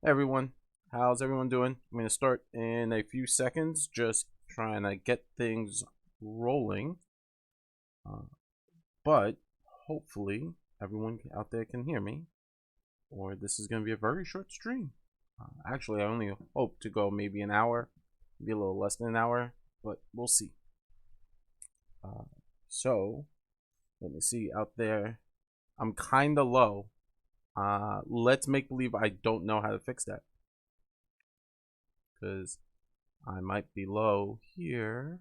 Everyone, how's everyone doing? I'm going to start in a few seconds, just trying to get things rolling. But hopefully, everyone out there can hear me, or this is going to be a very short stream. Actually, I only hope to go maybe an hour, maybe a little less than an hour, but we'll see. Uh, so, let me see out there. I'm kind of low. Let's make believe I don't know how to fix that, because I might be low here,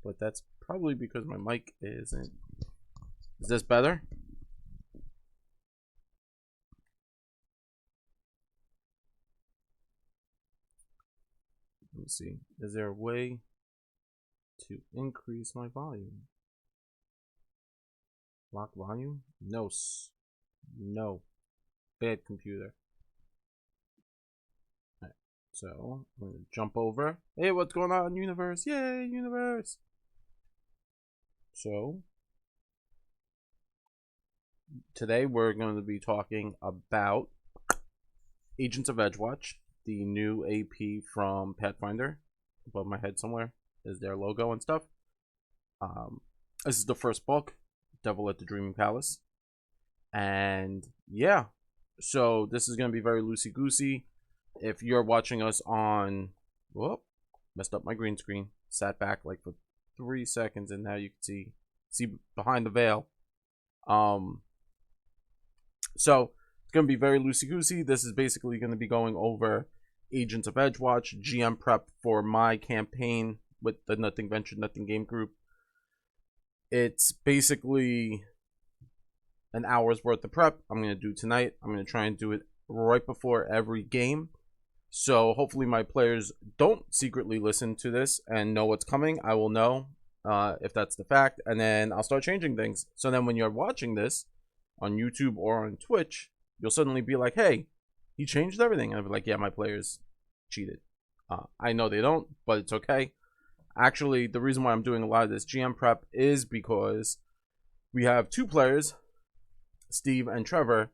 but that's probably because my mic isn't. Is this better? Let me see. Is there a way to increase my volume? Lock volume? No. No. Bad computer. Alright, so I'm gonna jump over. Hey, what's going on, universe? Yay, universe! So today we're going to be talking about Agents of Edgewatch, the new AP from Pathfinder. Above my head somewhere is their logo and stuff. This is the first book, Devil at the Dreaming Palace. And yeah, so this is going to be very loosey-goosey. If you're watching us on... Whoop, messed up my green screen. Sat back like for 3 seconds and now you can see behind the veil. So it's going to be very loosey-goosey. This is basically going to be going over Agents of Edgewatch, GM prep for my campaign with the Nothing Venture, Nothing Game group. It's basically an hour's worth of prep I'm going to do tonight. I'm going to try and do it right before every game. So hopefully my players don't secretly listen to this and know what's coming. I will know if that's the fact, and then I'll start changing things. So then when you're watching this on YouTube or on Twitch, you'll suddenly be like, hey, he changed everything. And I'll be like, yeah, my players cheated. I know they don't, but it's okay. Actually, the reason why I'm doing a lot of this GM prep is because we have two players, Steve and Trevor,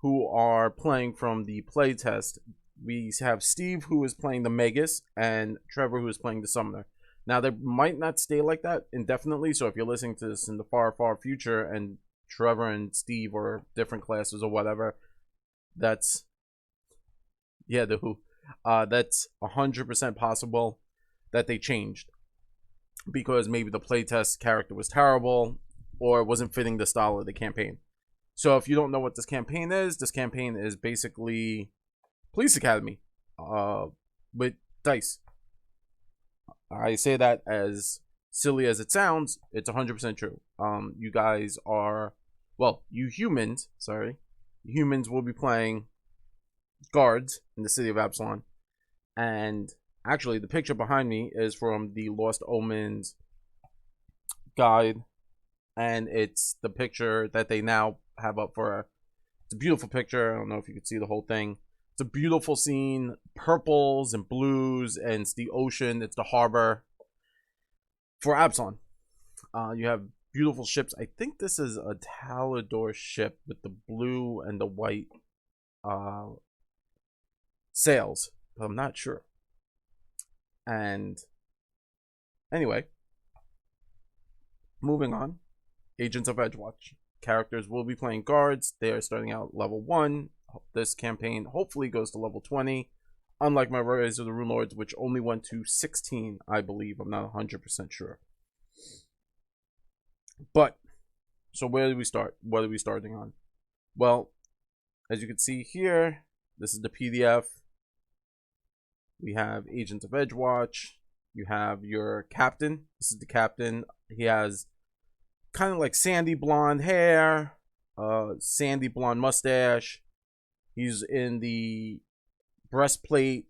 who are playing from the playtest. We have Steve, who is playing the Magus, and Trevor, who is playing the Summoner. Now, they might not stay like that indefinitely, so if you're listening to this in the far, far future and Trevor and Steve are different classes or whatever, that's... Yeah, the who. That's 100% possible that they changed. Because maybe the playtest character was terrible or wasn't fitting the style of the campaign. So if you don't know what this campaign is basically Police Academy with dice. I say that as silly as it sounds, it's 100% true. You guys are, well, you humans will be playing guards in the city of Absalom. And actually, the picture behind me is from the Lost Omens guide, and it's the picture that they now have up for. It's a beautiful picture. I don't know if you can see the whole thing. It's a beautiful scene, purples and blues, and it's the ocean, it's the harbor for Absalom. You have beautiful ships. I think this is a Talador ship with the blue and the white sails, but I'm not sure. And anyway, moving on. Agents of Edgewatch. Characters will be playing guards. They are starting out level 1. This campaign hopefully goes to level 20. Unlike my Rise of the Rune Lords, which only went to 16, I believe. I'm not 100% sure. But, so where do we start? What are we starting on? Well, as you can see here, this is the PDF. We have Agents of Edgewatch. You have your captain. This is the captain. He has kind of like sandy blonde hair, sandy blonde mustache. He's in the breastplate,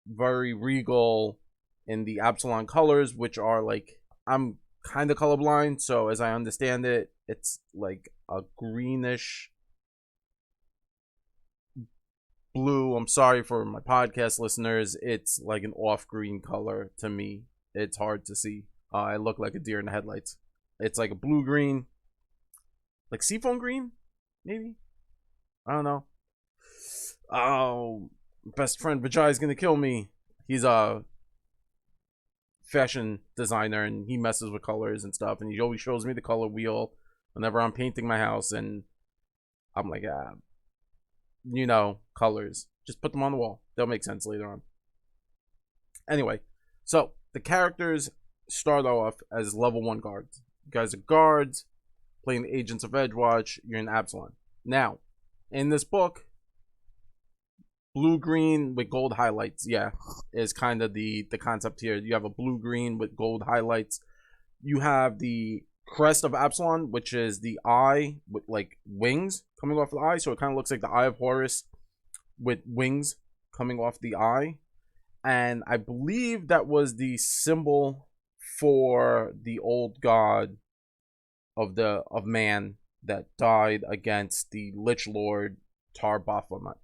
very regal, in the Absalom colors, which are like, I'm kind of colorblind, so as I understand it, it's like a greenish blue. I'm sorry for my podcast listeners. It's like an off green color to me. It's hard to see. I look like a deer in the headlights. It's like a blue green, like seafoam green, maybe. I don't know. Oh, best friend Vijay's gonna kill me. He's a fashion designer and he messes with colors and stuff, and he always shows me the color wheel whenever I'm painting my house, and I'm like, colors. Just put them on the wall. They'll make sense later on. Anyway, so the characters start off as level 1 guards. You guys are guards, playing the Agents of Edgewatch. You're in Absalom. Now, in this book, blue-green with gold highlights, is kind of the concept here. You have a blue-green with gold highlights. You have the crest of Absalom, which is the eye with like wings coming off the eye, so it kind of looks like the Eye of Horus with wings coming off the eye. And I believe that was the symbol for the old god of man that died against the Lich Lord Tar-Baphomut.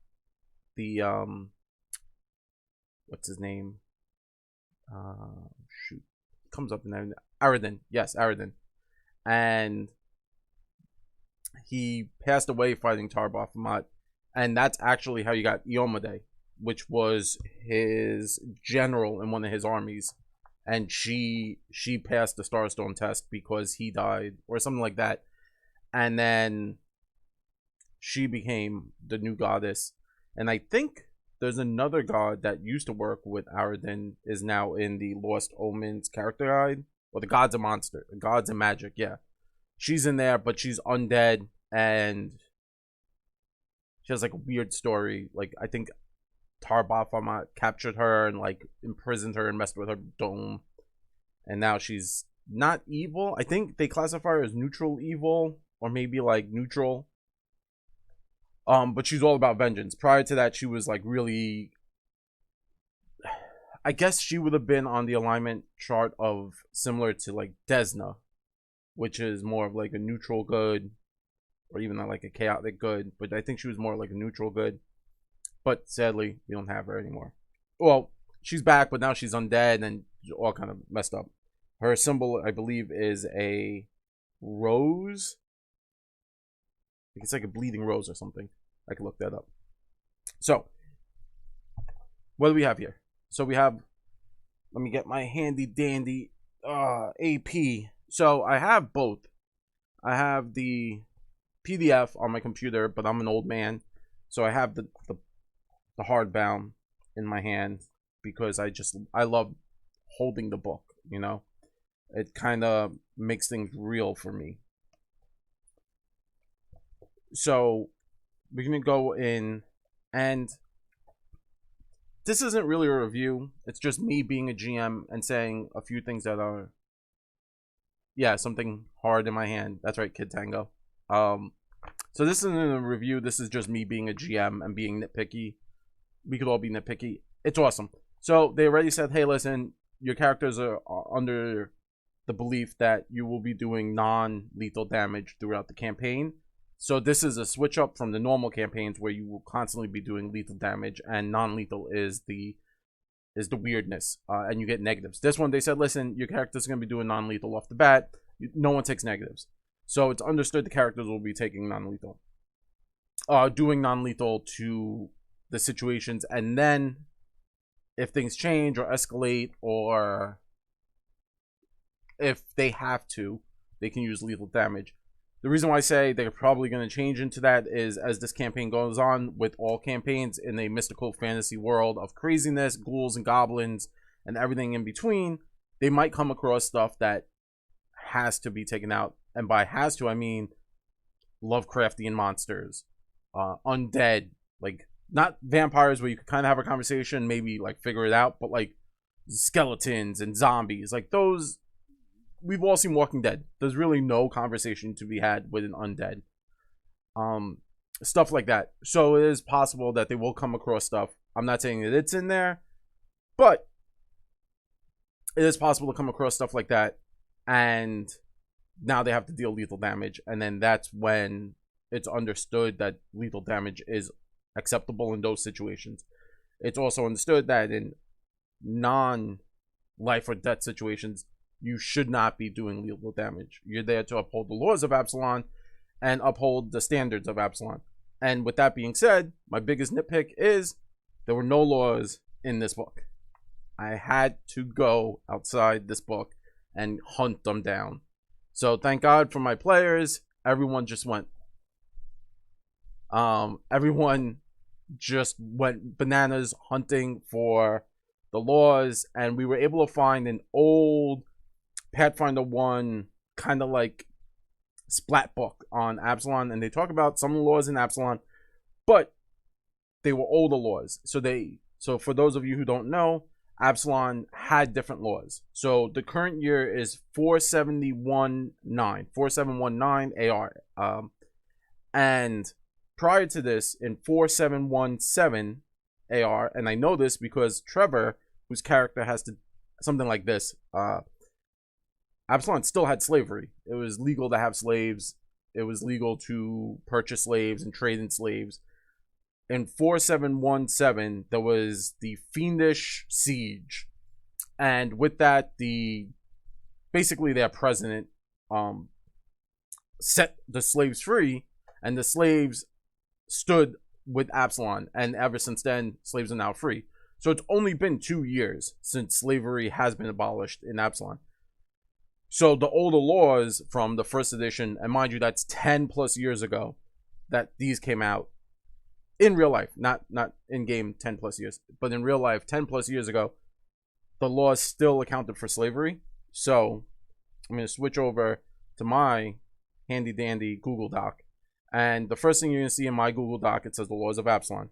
The what's his name? Shoot, comes up in there. Aradin, yes, Aradin, and he passed away fighting Tar-Baphomut, and that's actually how you got Iomade, which was his general in one of his armies, and she passed the Starstone test because he died or something like that, and then she became the new goddess. And I think there's another god that used to work with Aradin is now in the Lost Omens character guide, or the Gods of Monster, Gods and Magic. Yeah, she's in there, but she's undead, and she has like a weird story. Like, I think Tar-Baphomut captured her and like imprisoned her and messed with her dome, and now she's not evil. I think they classify her as neutral evil, or maybe like neutral. But she's all about vengeance. Prior to that, she was like really, I guess she would have been on the alignment chart of similar to like Desna, which is more of like a neutral good, or even like a chaotic good. But I think she was more like a neutral good. But sadly, we don't have her anymore. Well, she's back, but now she's undead and all kind of messed up. Her symbol, I believe, is a rose. It's like a bleeding rose or something. I can look that up. So, what do we have here? So we have, let me get my handy dandy AP. So I have both. I have the PDF on my computer, but I'm an old man, so I have the hardbound in my hand because I love holding the book. It kind of makes things real for me. So we're gonna go in, and this isn't really a review. It's just me being a GM and saying a few things that are, something hard in my hand. That's right, Kid Tango. So this isn't a review. This is just me being a GM and being nitpicky. We could all be nitpicky. It's awesome. So they already said, hey, listen, your characters are under the belief that you will be doing non-lethal damage throughout the campaign. So this is a switch up from the normal campaigns where you will constantly be doing lethal damage, and non-lethal is the weirdness, and you get negatives. This one, they said, listen, your character's going to be doing non-lethal off the bat. No one takes negatives. So it's understood the characters will be taking non-lethal. Doing non-lethal to the situations, and then if things change or escalate, or if they have to, they can use lethal damage. The reason why I say they're probably going to change into that is as this campaign goes on, with all campaigns in a mystical fantasy world of craziness, ghouls and goblins, and everything in between, they might come across stuff that has to be taken out. And by has to, I mean Lovecraftian monsters, undead, like not vampires where you could kind of have a conversation, maybe like figure it out, but like skeletons and zombies, like those. We've all seen Walking Dead. There's really no conversation to be had with an undead. Stuff like that. So it is possible that they will come across stuff. I'm not saying that it's in there, but it is possible to come across stuff like that, and now they have to deal lethal damage, and then that's when it's understood that lethal damage is acceptable in those situations. It's also understood that in non-life or death situations, you should not be doing lethal damage. You're there to uphold the laws of Absalom and uphold the standards of Absalom. And with that being said, my biggest nitpick is there were no laws in this book. I had to go outside this book and hunt them down. So thank God for my players. Everyone just went bananas hunting for the laws, and we were able to find an old Pathfinder 1 kind of like splat book on Absalom, and they talk about some of the laws in Absalom, but they were older laws. So for those of you who don't know, Absalom had different laws. So the current year is 4719 AR. And prior to this, in 4717 AR, and I know this because Trevor, whose character has to something like this, Absalom still had slavery. It was legal to have slaves. It was legal to purchase slaves and trade in slaves. In 4717, there was the Fiendish Siege, and with that, basically their president set the slaves free, and the slaves stood with Absalom, and ever since then, slaves are now free. So it's only been 2 years since slavery has been abolished in Absalom. So the older laws from the first edition, and mind you, that's 10 plus years ago that these came out. In real life, not in game 10 plus years, but in real life 10 plus years ago, the laws still accounted for slavery. So I'm going to switch over to my handy dandy Google Doc, and the first thing you're going to see in my Google Doc, it says the laws of Absalom.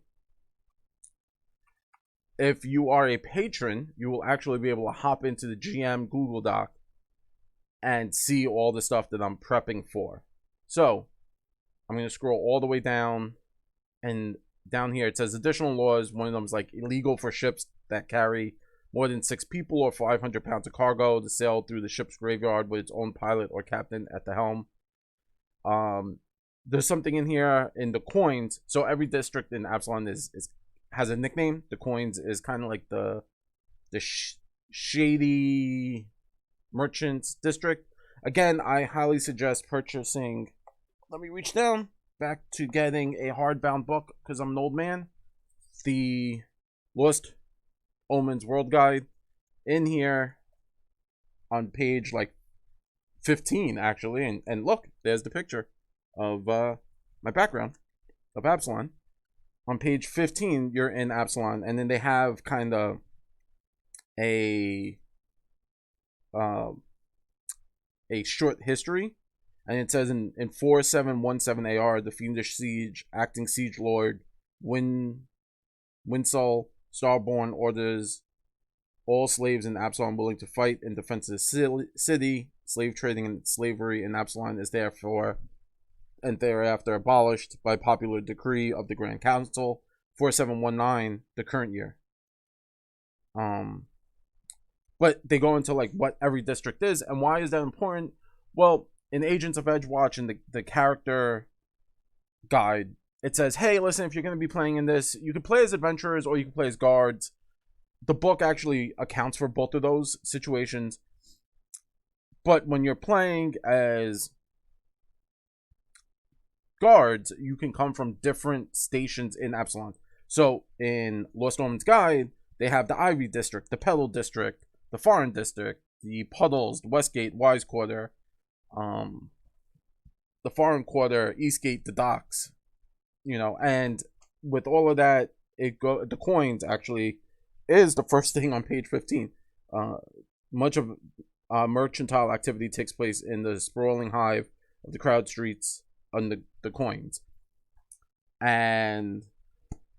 If you are a patron, you will actually be able to hop into the GM Google Doc and see all the stuff that I'm prepping for. So I'm going to scroll all the way down, and down here it says additional laws. One of them is like illegal for ships that carry more than 6 people or 500 pounds of cargo to sail through the ship's graveyard with its own pilot or captain at the helm. There's something in here in the coins. So every district in Absalom has a nickname. The coins is kind of like the shady merchants district. Again, I highly suggest purchasing. Let me reach down back to getting a hardbound book because I'm an old man. The Lost Omens World Guide. In here on page like 15 actually, and look, there's the picture of my background of Absalom. On page 15 you're in Absalom, and then they have kind of a short history, and it says in 4717 AR, the Fiendish Siege, acting siege lord Winsol Starborn orders all slaves in Absalom willing to fight in defense of the city. Slave trading and slavery in Absalom is therefore and thereafter abolished by popular decree of the Grand Council. 4719, the current year. But they go into like what every district is, and why is that important? Well, in Agents of Edgewatch, in the character guide, it says, hey, listen, if you're going to be playing in this, you can play as adventurers or you can play as guards. The book actually accounts for both of those situations. But when you're playing as guards, you can come from different stations in Absalom. So in Lost Omens Guide, they have the Ivy District, the Petal District, the Foreign District, the Puddles, the Westgate, Wise Quarter, the Foreign Quarter, Eastgate, the Docks, and with all of that, the coins actually is the first thing on page 15. Much of mercantile activity takes place in the sprawling hive of the crowd streets on the coins. And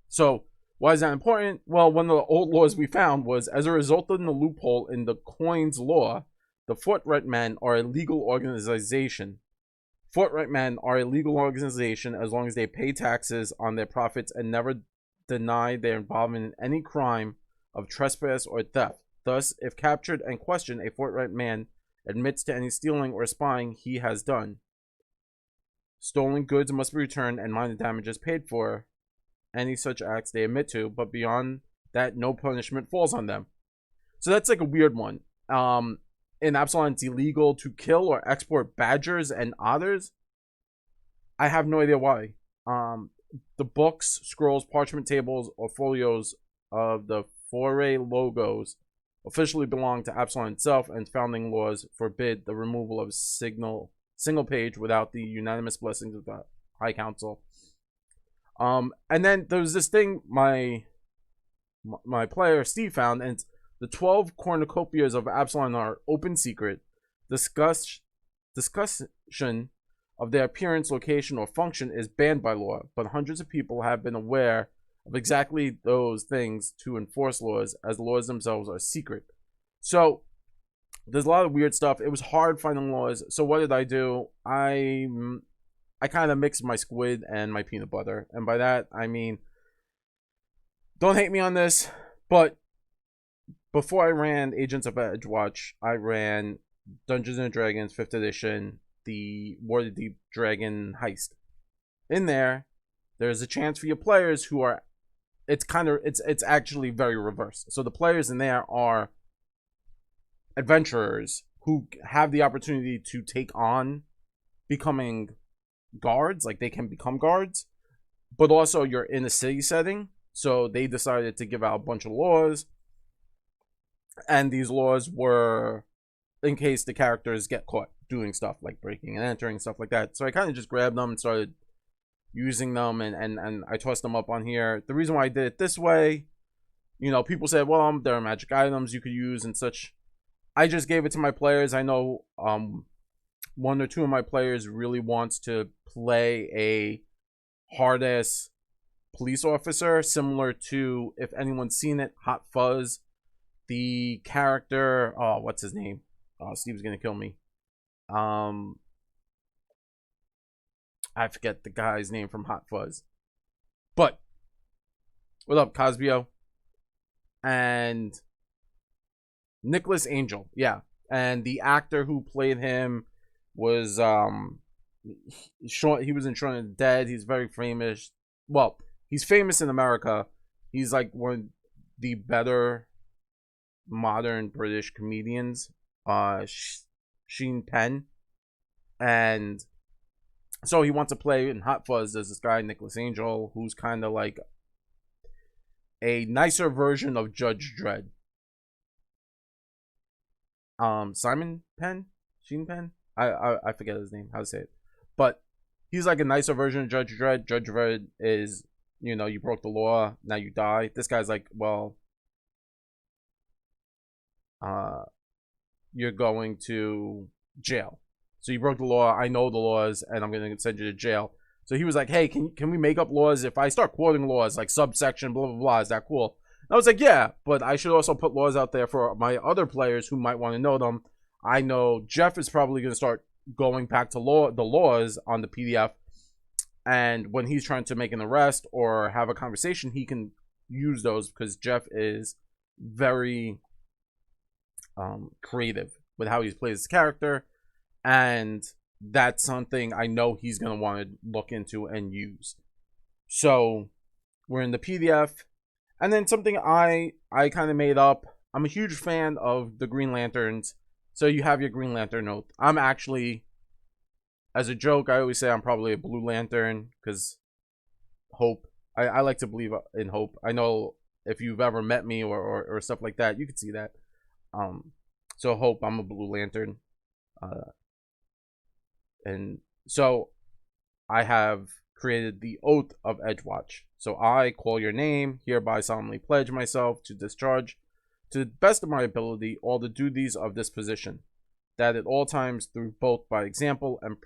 so why is that important? Well, one of the old laws we found was, as a result of the loophole in the coins law, the Fortright Men are a legal organization. Fortright Men are a legal organization as long as they pay taxes on their profits and never deny their involvement in any crime of trespass or theft. Thus, if captured and questioned, a Fortright Man admits to any stealing or spying he has done. Stolen goods must be returned and minor damages paid for any such acts they admit to, but beyond that, no punishment falls on them. So that's like a weird one. In Absalom, it's illegal to kill or export badgers and otters. I have no idea why. the books, scrolls, parchment tables, or folios of the foray logos officially belong to Absalom itself, and founding laws forbid the removal of a single page without the unanimous blessings of the High Council. And then there was this thing my player Steve found, and it's the 12 cornucopias of Absalom are open secret. Discussion of their appearance, location, or function is banned by law, but hundreds of people have been aware of exactly those things to enforce laws, as the laws themselves are secret. So there's a lot of weird stuff. It was hard finding laws. So what did I do? I kind of mixed my squid and my peanut butter, and by that I mean, don't hate me on this, but before I ran Agents of Edgewatch, I ran Dungeons and Dragons 5th edition, the Waterdeep Dragon heist. In there's a chance for your players who are, it's actually very reversed. So the players in there are adventurers who have the opportunity to take on becoming guards, like they can become guards, but also you're in a city setting. So they decided to give out a bunch of laws, and these laws were in case the characters get caught doing stuff like breaking and entering, stuff like that. So I kind of just grabbed them and started using them, and I tossed them up on here. The reason why I did it this way, you know, people said, well, there are magic items you could use and such. I just gave it to my players. I know one or two of my players really wants to play a hard-ass police officer, similar to, if anyone's seen it, Hot Fuzz. The character, oh, what's his name? Oh, Steve's gonna kill me. I forget the guy's name from Hot Fuzz. But what up, Cosbio? And Nicholas Angel, yeah. And the actor who played him was he was in Shaun of the Dead. He's very famous. Well, he's famous in America. He's like one of the better modern British comedians. Sheen Penn. And so he wants to play in Hot Fuzz. There's this guy, Nicholas Angel, who's kind of like a nicer version of Judge Dredd. Simon Penn? Sheen Penn? I forget his name, how to say it. But he's like a nicer version of Judge Dredd. Judge Dredd is, you know, you broke the law, now you die. This guy's like, well, you're going to jail. So you broke the law, I know the laws, and I'm going to send you to jail. So he was like, hey, can we make up laws? If I start quoting laws like subsection, blah, blah, blah, is that cool? And I was like, yeah, but I should also put laws out there for my other players who might want to know them. I know Jeff is probably going to start going back to the laws on the PDF. And when he's trying to make an arrest or have a conversation, he can use those because Jeff is very creative with how he plays his character. And that's something I know he's going to want to look into and use. So we're in the PDF. And then something I kind of made up. I'm a huge fan of the Green Lanterns. So you have your Green Lantern oath. I'm actually, as a joke, I always say I'm probably a Blue Lantern because hope. I like to believe in hope. I know if you've ever met me or stuff like that, you could see that. So hope, I'm a Blue Lantern. And so I have created the Oath of Edgewatch. So I call your name, hereby solemnly pledge myself to discharge to the best of my ability all the duties of this position, that at all times through both by example and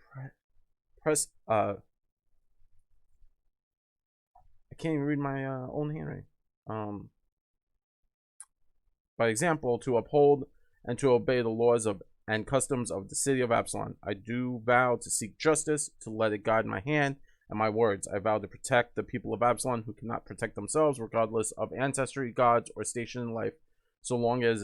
I can't even read my own handwriting. By example, to uphold and to obey the laws of and customs of the city of Absalom. I do vow to seek justice, to let it guide my hand and my words. I vow to protect the people of Absalom who cannot protect themselves, regardless of ancestry, gods, or station in life, so long as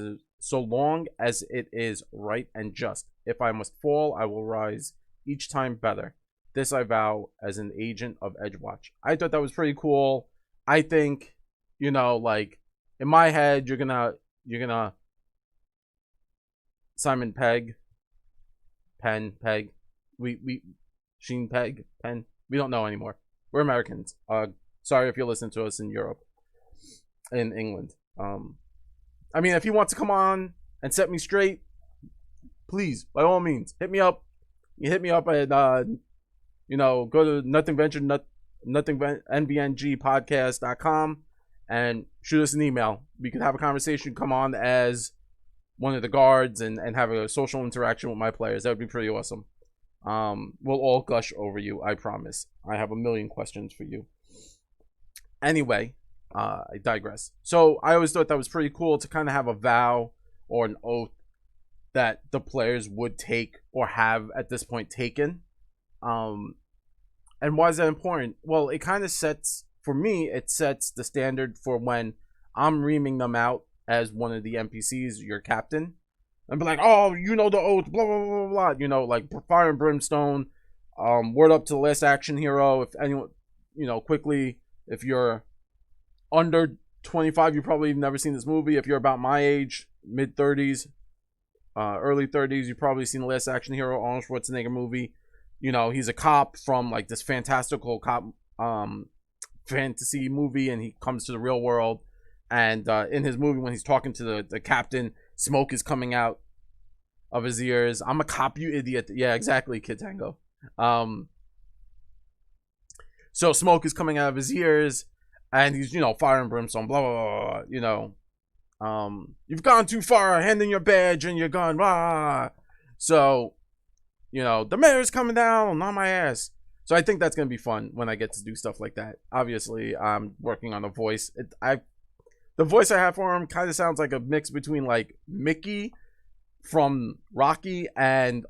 it is right and just. If I must fall, I will rise each time better. This I vow as an agent of Edgewatch. I thought that was pretty cool. I think, you know, like in my head, you're gonna Simon Pegg, Penn, Pegg, Sheen Pegg, Penn. We don't know anymore. We're Americans. Sorry if you're listening to us in Europe, in England. I mean, if he wants to come on and set me straight, please, by all means, hit me up. You hit me up at, go to nvngpodcast.com and shoot us an email. We could have a conversation, come on as one of the guards and have a social interaction with my players. That would be pretty awesome. We'll all gush over you, I promise. I have a million questions for you. Anyway, I digress. So I always thought that was pretty cool to kind of have a vow or an oath that the players would take or have at this point taken. And why is that important? Well, it kind of sets, for me, it sets the standard for when I'm reaming them out as one of the NPCs, your captain. And be like, oh, you know the oath, blah, blah, blah, blah, you know, like fire and brimstone, word up to the last action hero. If anyone, quickly, if you're under 25, you probably have never seen this movie. If you're about my age, mid-30s, early 30s, you've probably seen the last action hero, Arnold Schwarzenegger movie. He's a cop from like this fantastical cop fantasy movie, and he comes to the real world. And in his movie, when he's talking to the captain, smoke is coming out of his ears. I'm a cop, you idiot. Yeah, exactly, Kid Tango. So smoke is coming out of his ears, and he's, fire and brimstone, blah, blah, blah, you've gone too far, hand in your badge, and you're gone, blah. So, the mayor's coming down on my ass. So I think that's going to be fun when I get to do stuff like that. Obviously, I'm working on the voice. The voice I have for him kind of sounds like a mix between like Mickey from Rocky and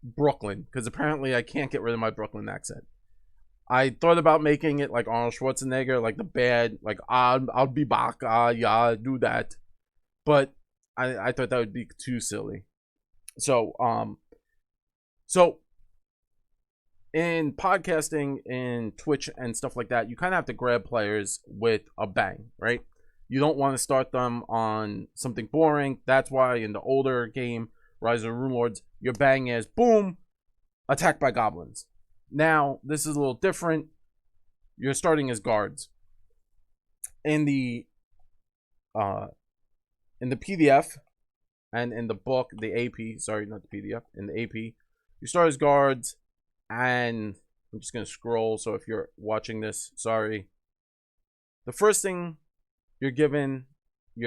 Brooklyn, because apparently I can't get rid of my Brooklyn accent. I thought about making it like Arnold Schwarzenegger, like the bad, like I'll be back, yeah, do that. But I thought that would be too silly. So in podcasting, in Twitch and stuff like that, you kind of have to grab players with a bang, right? You don't want to start them on something boring. That's why in the older game, Rise of the Rune Lords, your bang is boom, attacked by goblins. Now, this is a little different. You're starting as guards. In the PDF and in the book, the AP, sorry, not the PDF, in the AP, you start as guards, and I'm just going to scroll, so if you're watching this, sorry. The first thing you're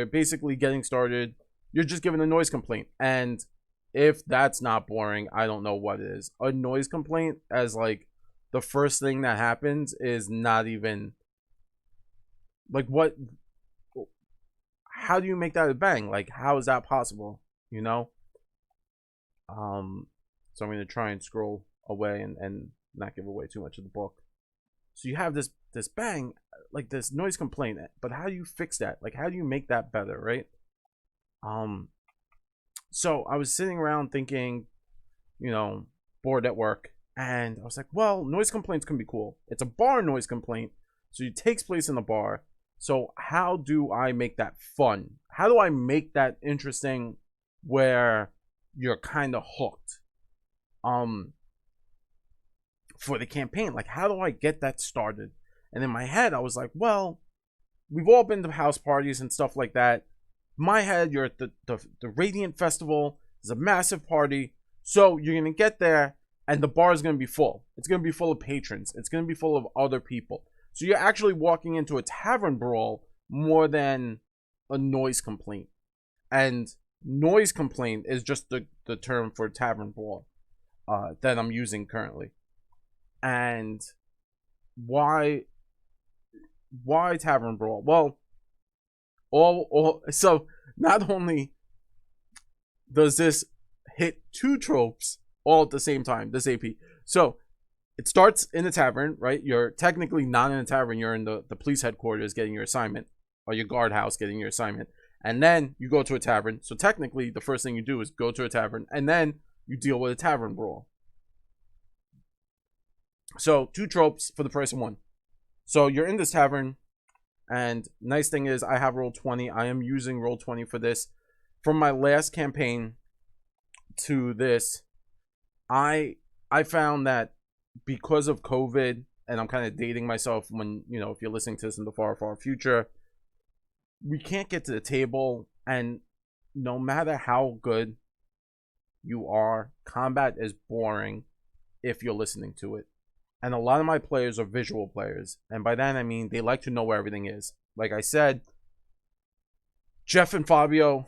basically getting started, you're just given a noise complaint. And if that's not boring, I don't know what is. A noise complaint as like the first thing that happens is not even like, what, how do you make that a bang? Like, how is that possible? So I'm going to try and scroll away and not give away too much of the book. So you have this bang, like this noise complaint, but how do you fix that? Like, how do you make that better, right? So I was sitting around thinking, bored at work, and I was like, well, noise complaints can be cool. It's a bar noise complaint, so it takes place in a bar. So how do I make that fun? How do I make that interesting where you're kind of hooked? For the campaign, like, how do I get that started? And in my head, I was like, well, we've all been to house parties and stuff like that. In my head, you're at the Radiant Festival. It's a massive party. So you're going to get there, and the bar is going to be full. It's going to be full of patrons. It's going to be full of other people. So you're actually walking into a tavern brawl more than a noise complaint. And noise complaint is just the term for tavern brawl that I'm using currently. And why Tavern Brawl? Well, so not only does this hit two tropes all at the same time, this AP. So it starts in the tavern, right? You're technically not in a tavern. You're in the police headquarters getting your assignment, or your guardhouse getting your assignment. And then you go to a tavern. So technically, the first thing you do is go to a tavern, and then you deal with a tavern brawl. So 2 tropes for the price of 1. So you're in this tavern, and nice thing is I have Roll20. I am using Roll20 for this. From my last campaign to this, I found that because of COVID and I'm kind of dating myself when, if you're listening to this in the far, far future, we can't get to the table, and no matter how good you are, combat is boring if you're listening to it. And a lot of my players are visual players, and by that I mean they like to know where everything is. Like I said, Jeff and Fabio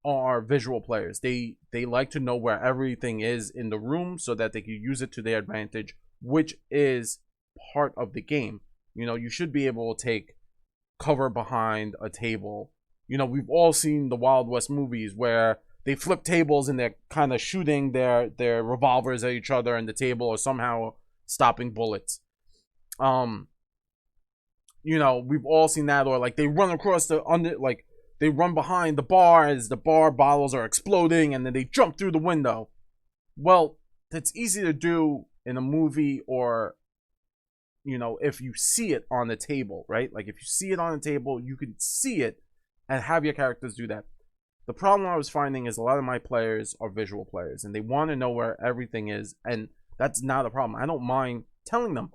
are visual players. They like to know where everything is in the room so that they can use it to their advantage, which is part of the game. You should be able to take cover behind a table. We've all seen the Wild West movies where they flip tables and they're kind of shooting their revolvers at each other, and the table or somehow stopping bullets. We've all seen that, or like they run across they run behind the bar as the bar bottles are exploding, and then they jump through the window. Well, that's easy to do in a movie, or if you see it on the table, right? Like if you see it on the table, you can see it and have your characters do that. The problem I was finding is a lot of my players are visual players, and they want to know where everything is, and that's not a problem. I don't mind telling them.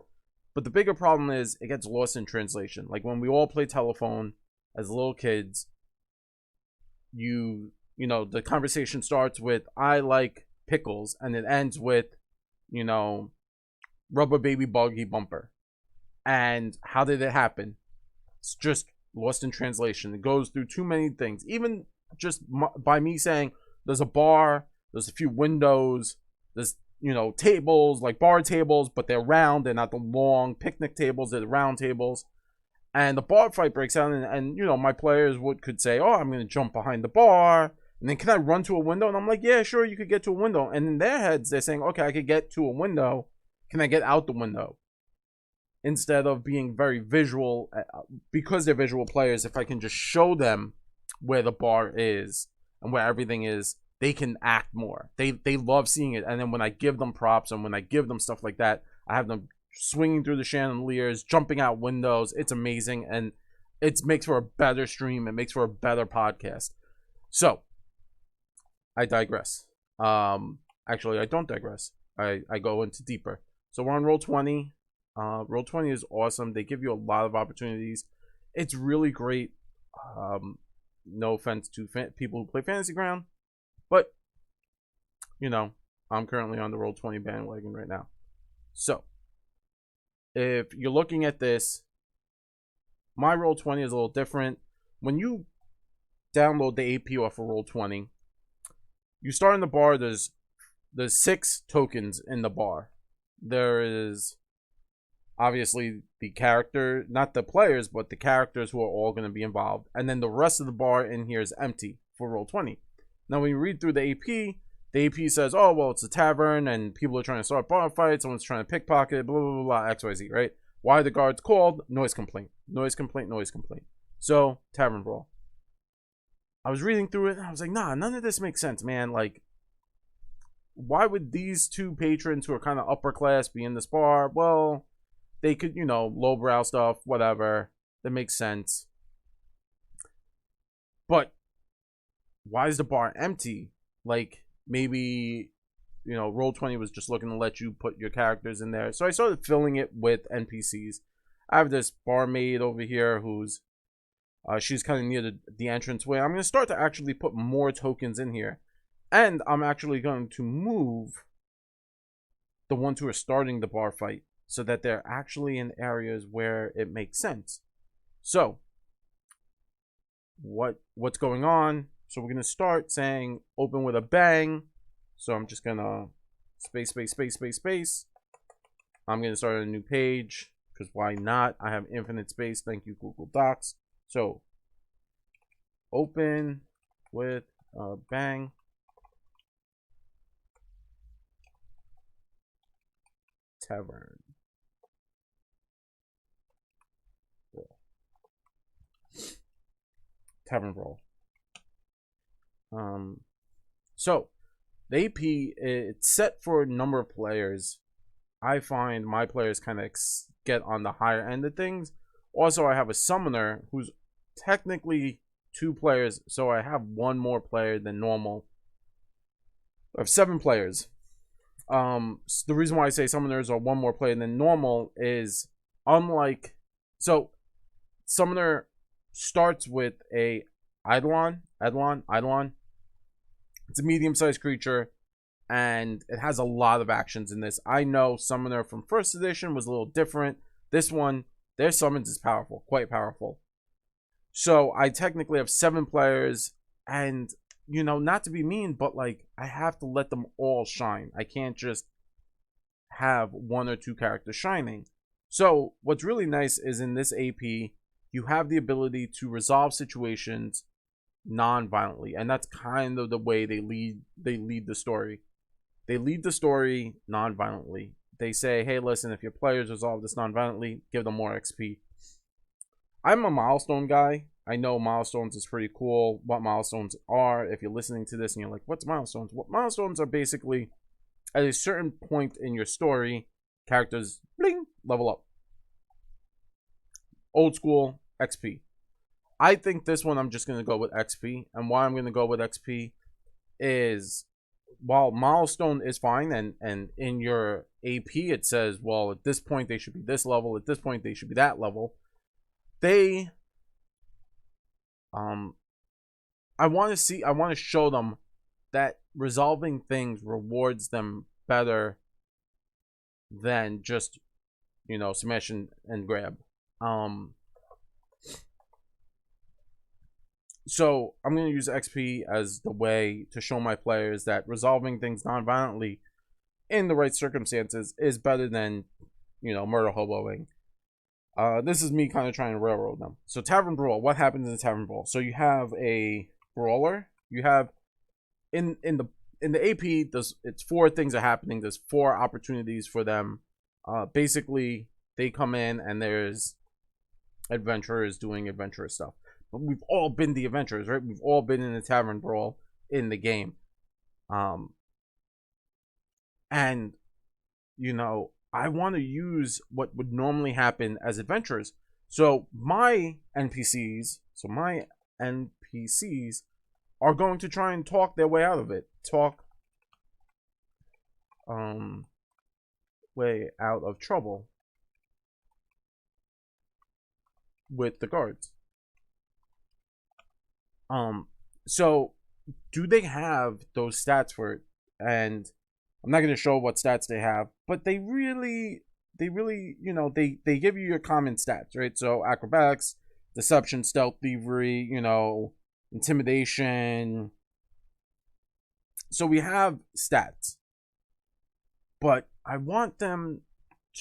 But the bigger problem is it gets lost in translation. Like when we all play telephone as little kids, the conversation starts with, I like pickles, and it ends with, rubber baby buggy bumper. And how did it happen? It's just lost in translation. It goes through too many things. Even just by me saying there's a bar, there's a few windows, there's tables, like bar tables, but they're round. They're not the long picnic tables. They're the round tables. And the bar fight breaks out, and my players could say, oh, I'm going to jump behind the bar, and then can I run to a window? And I'm like, yeah, sure, you could get to a window. And in their heads, they're saying, okay, I could get to a window. Can I get out the window? Instead of being very visual, because they're visual players, if I can just show them where the bar is and where everything is, they can act more. They love seeing it. And then when I give them props and when I give them stuff like that, I have them swinging through the chandeliers, jumping out windows. It's amazing, and it makes for a better stream. It makes for a better podcast. So I digress. Actually, I don't digress. I go into deeper. So we're on Roll20. Roll20 is awesome. They give you a lot of opportunities. It's really great. No offense to people who play Fantasy Ground, but I'm currently on the Roll20 bandwagon right now. So if you're looking at this, my Roll20 is a little different. When you download the AP off of Roll20, you start in the bar. There's 6 tokens in the bar. There is obviously the character, not the players, but the characters who are all going to be involved. And then the rest of the bar in here is empty for Roll20. Now, when you read through the AP says, oh, well, it's a tavern, and people are trying to start bar fights, someone's trying to pickpocket, blah, blah, blah, blah, XYZ, right? Why are the guards called? Noise complaint. Noise complaint, noise complaint. So, Tavern Brawl. I was reading through it, and I was like, nah, none of this makes sense, man. Like, why would these 2 patrons who are kind of upper class be in this bar? Well, they could, lowbrow stuff, whatever. That makes sense. But why is the bar empty? Like, maybe, Roll20 was just looking to let you put your characters in there. So I started filling it with NPCs. I have this barmaid over here who's, she's kind of near the entranceway. I'm going to start to actually put more tokens in here. And I'm actually going to move the ones who are starting the bar fight so that they're actually in areas where it makes sense. So, what's going on? So we're going to start saying open with a bang. So I'm just going to space. I'm going to start a new page because why not? I have infinite space. Thank you, Google Docs. So open with a bang. Tavern Brawl. Tavern Brawl. So the AP, it's set for a number of players. I find my players kind of get on the higher end of things. Also, I have a summoner who's technically 2 players, so I have 1 more player than normal. I have 7 players. The reason why I say summoners are one more player than normal is unlike, so summoner starts with a Eidolon. It's a medium-sized creature, and it has a lot of actions in this. I know summoner from first edition was a little different. This one, their summons is powerful, quite powerful. So I technically have 7 players, and you know, not to be mean, but like I have to let them all shine. I can't just have 1 or 2 characters shining. So what's really nice is in this AP, you have the ability to resolve situations non-violently, and that's kind of the way they lead the story. They lead the story non-violently. They say, hey, listen, if your players resolve this non-violently, give them more XP. I'm a milestone guy. I know milestones is pretty cool. What milestones are, if you're listening to this and you're like, what's milestones? What milestones are basically at a certain point in your story, characters bling, level up. Old school XP. I think this one I'm just going to go with XP. And why I'm going to go with XP is, while milestone is fine, and in your AP it says, well, at this point they should be this level, at this point they should be that level. I want to show them that resolving things rewards them better than just, you know, smash and grab. So I'm going to use XP as the way to show my players that resolving things non-violently in the right circumstances is better than, you know, murder hoboing. This is me kind of trying to railroad them. So Tavern Brawl, what happens in the Tavern Brawl? So you have a brawler. You have in the AP, it's 4 things are happening. There's 4 opportunities for them. Basically, they come in and there's adventurers doing adventurous stuff. But we've all been the adventurers, right? We've all been in the Tavern Brawl in the game. And, you know, I want to use what would normally happen as adventurers. So my NPCs are going to try and talk their way out of it. Way out of trouble with the guards. So do they have those stats for it? And I'm not going to show what stats they have, but they really, you know, they give you your common stats, right? So acrobatics, deception, stealth, thievery, you know, intimidation. So we have stats, but I want them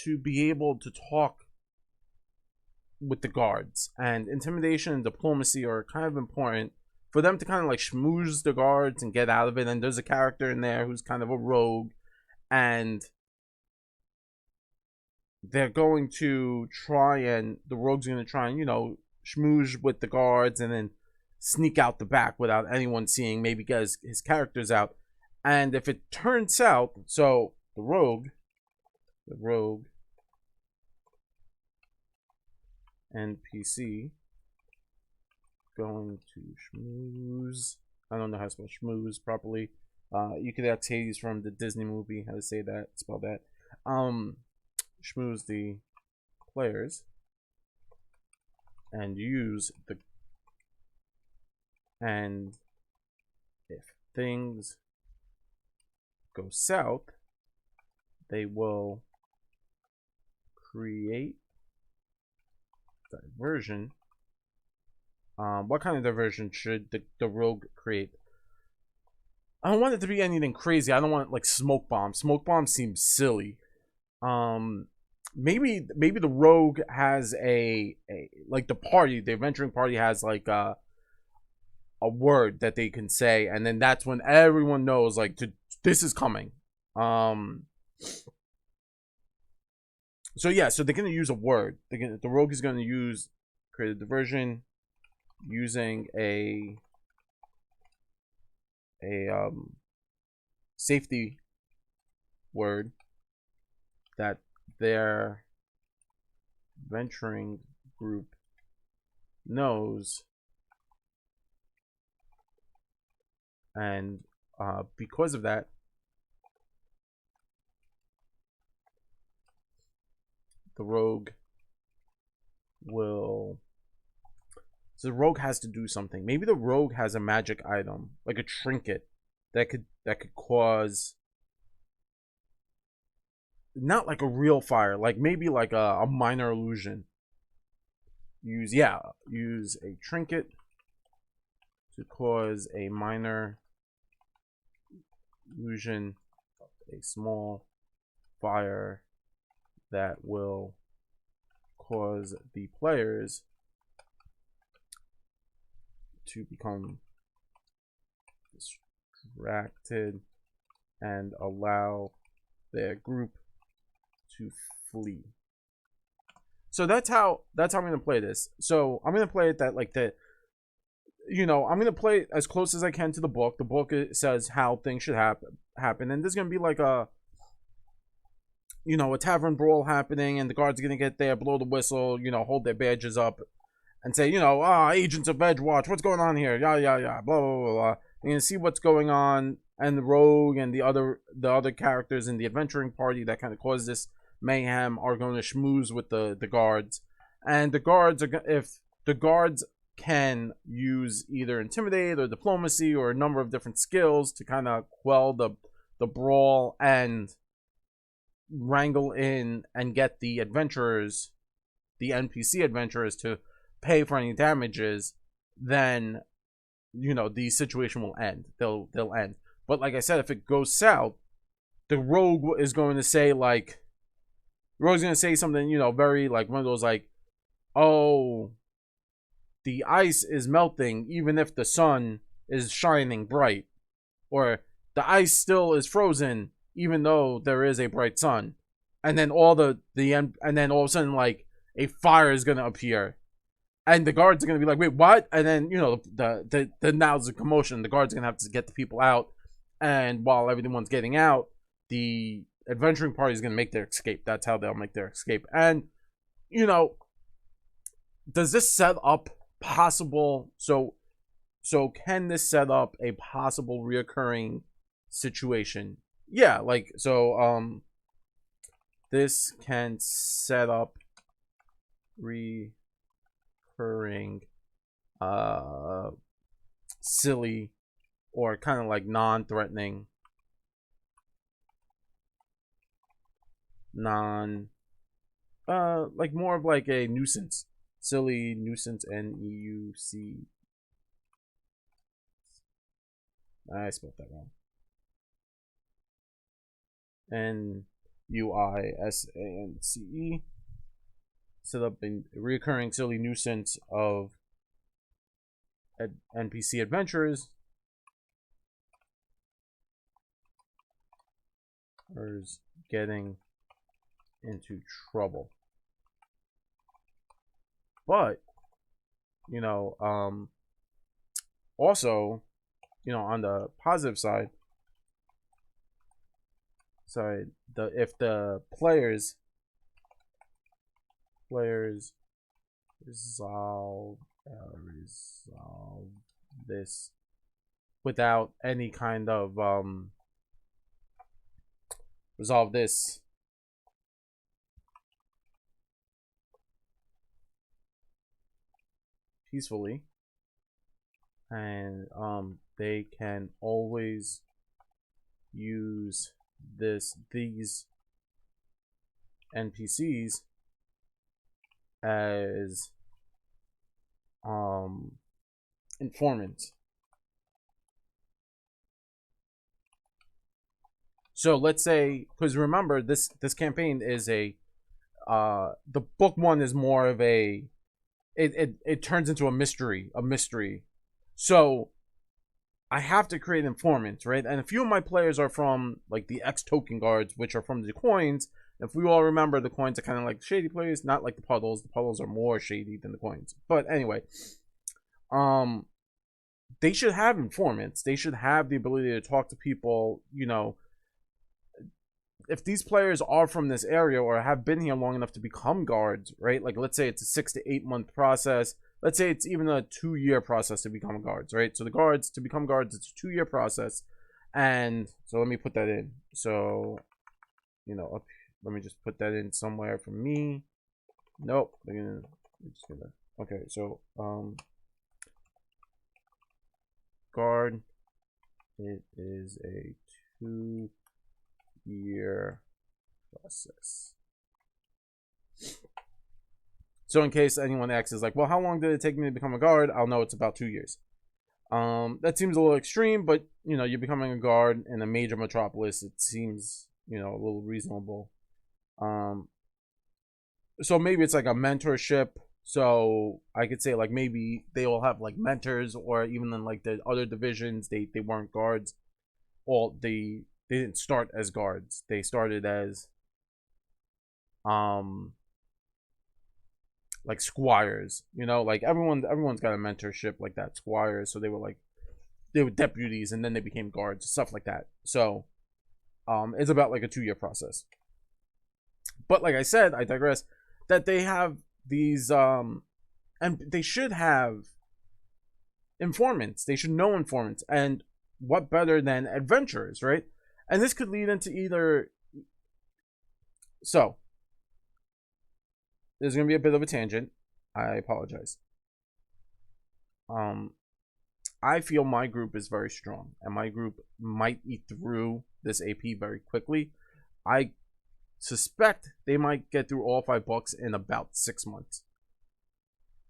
to be able to talk with the guards, and intimidation and diplomacy are kind of important for them to kind of like schmooze the guards and get out of it. And there's a character in there who's kind of a rogue, and they're going to try and, the rogue's going to try and, you know, schmooze with the guards and then sneak out the back without anyone seeing, maybe get his characters out. And if it turns out, so the rogue NPC going to schmooze. I don't know how to spell schmooze properly. You could ask Hades from the Disney movie how to say that, spell that. Schmooze the players and use the, and if things go south, they will create diversion. What kind of diversion should the rogue create? I don't want it to be anything crazy. I don't want like smoke bomb. Smoke bomb seems silly. Maybe the rogue has a like the adventuring party has like a word that they can say, and then that's when everyone knows like this is coming. So yeah, so they're gonna use a word. The rogue is gonna create a diversion using a safety word that their venturing group knows, and because of that, the rogue will. So the rogue has to do something. Maybe the rogue has a magic item, like a trinket, that could cause, not like a real fire, like maybe like a minor illusion. Use a trinket to cause a minor illusion, a small fire that will cause the players to become distracted and allow their group to flee. So that's how I'm gonna play this. So I'm gonna play it that like the, I'm gonna play it as close as I can to the book. The book says how things should happen, and there's gonna be like a Tavern Brawl happening, and the guards are gonna get there, blow the whistle, hold their badges up, and say, Agents of Edgewatch, what's going on here? Yeah, blah blah blah blah. You're gonna see what's going on, and the rogue and the other characters in the adventuring party that kind of caused this mayhem are going to schmooze with the guards, and the guards if the guards can use either intimidate or diplomacy or a number of different skills to kind of quell the brawl and wrangle in and get the adventurers, the NPC adventurers, to pay for any damages, then the situation will end. They'll end. But like I said, if it goes south, the rogue is going to say something, very like one of those like, oh, the ice is melting even if the sun is shining bright, or the ice still is frozen even though there is a bright sun, and then all of a sudden like a fire is gonna appear, and the guards are gonna be like, wait, what? And then the now's the commotion. The guards are gonna have to get the people out, and while everyone's getting out, the adventuring party is gonna make their escape. That's how they'll make their escape. And does this set up possible? So can this set up a possible reoccurring situation? Yeah, like so. This can set up recurring, silly, or kind of like non-threatening, like more of like a nuisance, silly nuisance, NEUC. I spelled that wrong. NUISANCE. Set up a recurring silly nuisance of NPC adventurers getting into trouble. But also, on the positive side, if the players resolve this without any kind of resolve this peacefully, and they can always use these NPCs as informants. So let's say, because remember, this campaign is the book one is more of a, it turns into a mystery. So I have to create informants, right? And a few of my players are from like the X token guards, which are from the coins. If we all remember, the coins are kind of like shady players, not like the puddles. The puddles are more shady than the coins. But anyway, they should have informants. They should have the ability to talk to people. If these players are from this area or have been here long enough to become guards, right? Like let's say it's a 6 to 8 month process. Let's say it's even a 2-year process to become guards, right? So to become guards, it's a 2-year process. And so let me put that in. So, up Let me just put that in somewhere for me. Nope. Okay, so guard. It is a 2-year process. So in case anyone asks, is like, well, how long did it take me to become a guard? I'll know it's about 2 years. That seems a little extreme, but you know, you're becoming a guard in a major metropolis. It seems, you know, a little reasonable. So maybe it's like a mentorship. So I could say like maybe they all have like mentors, or even in like the other divisions, they weren't guards. Or they didn't start as guards. They started as like squires, you know, like everyone's got a mentorship like that, squires. So they were deputies, and then they became guards, stuff like that. So it's about like a 2-year process. But like I said, I digress, that they have these and they should have informants. They should know informants, and what better than adventurers, right? And this could lead into either, so there's going to be a bit of a tangent. I apologize. I feel my group is very strong, and my group might eat through this AP very quickly. I suspect they might get through all 5 books in about 6 months.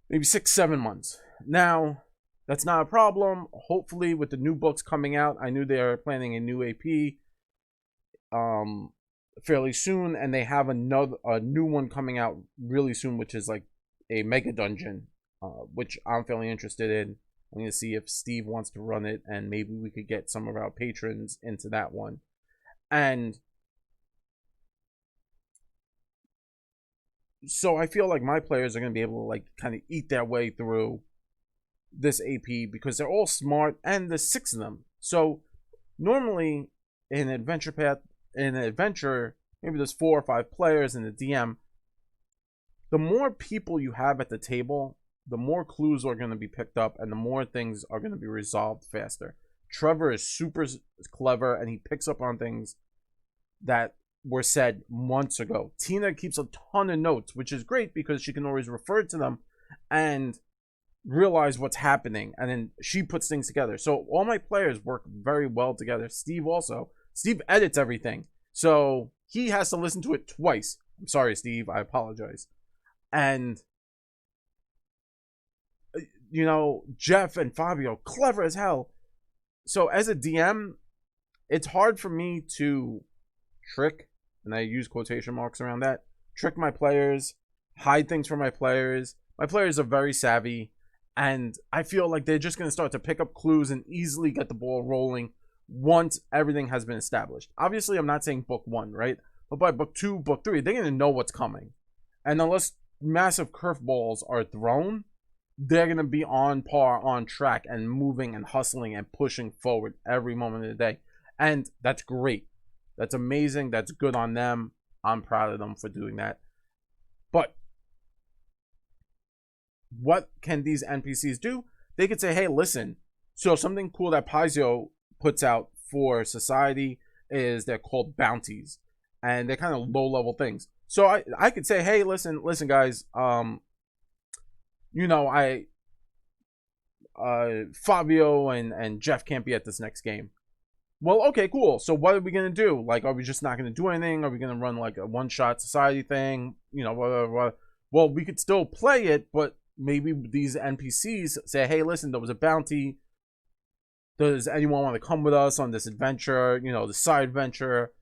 Maybe 6-7 months. Now, that's not a problem. Hopefully, with the new books coming out, I knew they are planning a new AP fairly soon, and they have a new one coming out really soon, which is like a mega dungeon, which I'm fairly interested in. I'm going to see if Steve wants to run it, and maybe we could get some of our patrons into that one. And so I feel like my players are going to be able to like kind of eat their way through this AP, because they're all smart, and there's 6 of them. So normally in an adventure path, in an adventure, maybe there's 4 or 5 players in the DM. The more people you have at the table, the more clues are going to be picked up, and the more things are going to be resolved faster. Trevor is super clever, and he picks up on things that were said months ago. Tina keeps a ton of notes, which is great because she can always refer to them and realize what's happening, and then she puts things together. So all my players work very well together. Steve also. Steve edits everything, so he has to listen to it twice. I'm sorry, Steve. I apologize. And you know, Jeff and Fabio, clever as hell. So as a DM, it's hard for me to trick, and I use quotation marks around that, trick my players, hide things from my players. My players are very savvy, and I feel like they're just going to start to pick up clues and easily get the ball rolling once everything has been established. Obviously, I'm not saying book 1, right? But by book 2, book 3, they're going to know what's coming. And unless massive curveballs are thrown, they're going to be on par, on track, and moving and hustling and pushing forward every moment of the day. And that's great. That's amazing. That's good on them. I'm proud of them for doing that. But what can these NPCs do? They could say, hey, listen, so something cool that Paizo puts out for society is they're called bounties, and they're kind of low-level things. So I could say, hey, listen guys, you know, Fabio and Jeff can't be at this next game. Well, okay, cool. So what are we going to do? Like, are we just not going to do anything? Are we going to run like a one-shot society thing? You know, whatever. Well, we could still play it, but maybe these NPCs say, hey, listen, there was a bounty. Does anyone want to come with us on this adventure? You know, the side venture,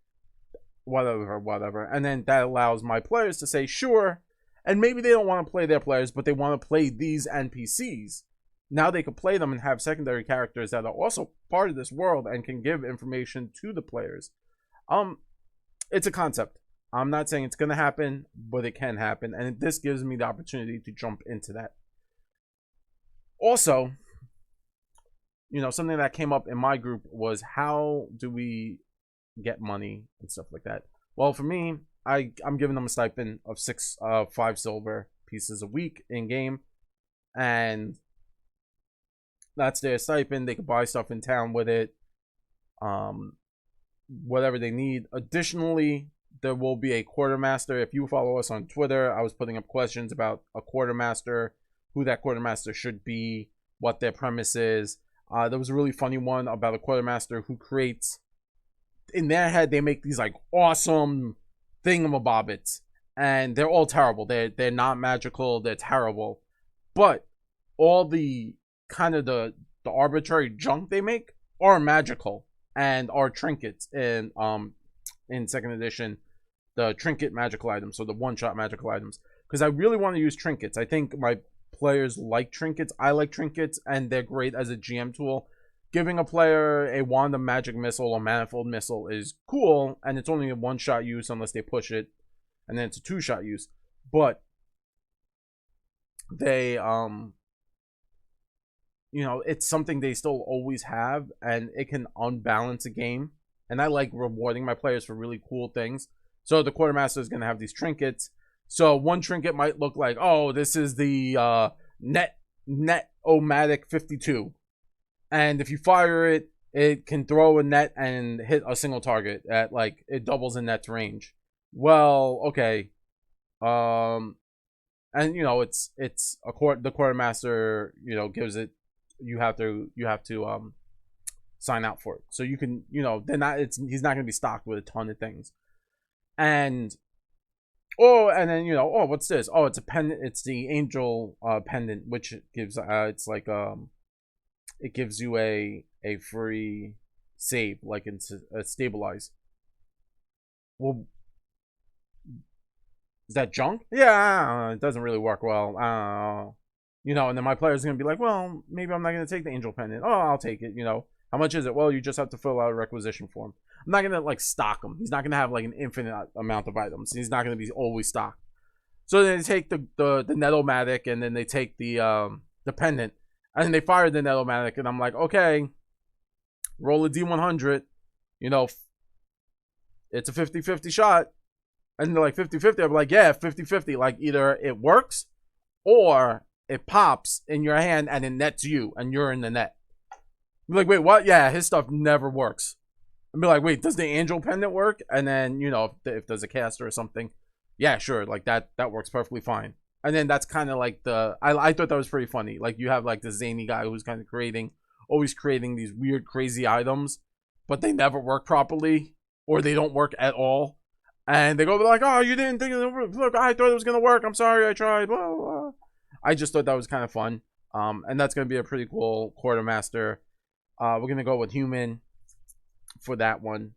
whatever. And then that allows my players to say, sure. And maybe they don't want to play their players, but they want to play these NPCs. Now they could play them and have secondary characters that are also part of this world and can give information to the players. It's a concept. I'm not saying it's going to happen, but it can happen. And this gives me the opportunity to jump into that. Also, you know, something that came up in my group was, how do we get money and stuff like that? Well, for me, I'm giving them a stipend of 5 silver pieces a week in game, and that's their stipend. They could buy stuff in town with it, whatever they need. Additionally, there will be a quartermaster. If you follow us on Twitter, I was putting up questions about a quartermaster, who that quartermaster should be, what their premise is. There was a really funny one about a quartermaster who creates, in their head, they make these like awesome thingamabobbits, and they're all terrible. They're not magical. They're terrible, but all the kind of the arbitrary junk they make are magical and are trinkets. And in second edition, the trinket magical items, so the one-shot magical items, because I really want to use trinkets. I think my players like trinkets. I like trinkets, and they're great as a GM tool. Giving a player a wand of magic missile or manifold missile is cool, and it's only a one-shot use unless they push it, and then it's a two-shot use. But they, you know, it's something they still always have, and it can unbalance a game. And I like rewarding my players for really cool things. So the quartermaster is going to have these trinkets. So one trinket might look like, oh, this is the net-o-matic 52. And if you fire it, it can throw a net and hit a single target at, like, it doubles the net's range. Well, okay. And you know, the quartermaster, you know, gives it, you have to sign out for it. So you can, you know, he's not going to be stocked with a ton of things. And then, you know, oh, what's this? Oh, it's a pendant. It's the angel pendant, which gives it's like it gives you a free save, like it's a stabilize. Well, is that junk? Yeah, it doesn't really work well. You know, and then my player's gonna be like, well, maybe I'm not gonna take the angel pendant. Oh, I'll take it. You know, how much is it? Well, you just have to fill out a requisition form. I'm not gonna like stock him. He's not gonna have like an infinite amount of items. He's not gonna be always stocked. So then they take the Netomatic, and then they take the pendant, and then they fire the Netomatic, and I'm like, okay, roll a D100. You know, it's a 50-50 shot. And they're like 50-50. I'm like, yeah, 50-50. Like either it works or it pops in your hand and it nets you and you're in the net. I'm like, wait, what? Yeah, his stuff never works. I'd be like, wait, does the angel pendant work? And then, you know, if there's a caster or something, yeah, sure, like that works perfectly fine. And then that's kind of like I thought that was pretty funny. Like you have like the zany guy who's kind of always creating these weird, crazy items, but they never work properly or they don't work at all. And they go like, oh, you didn't think look, I thought it was going to work. I'm sorry, I tried. Blah, blah. I just thought that was kind of fun. And that's going to be a pretty cool quartermaster. We're going to go with human for that one,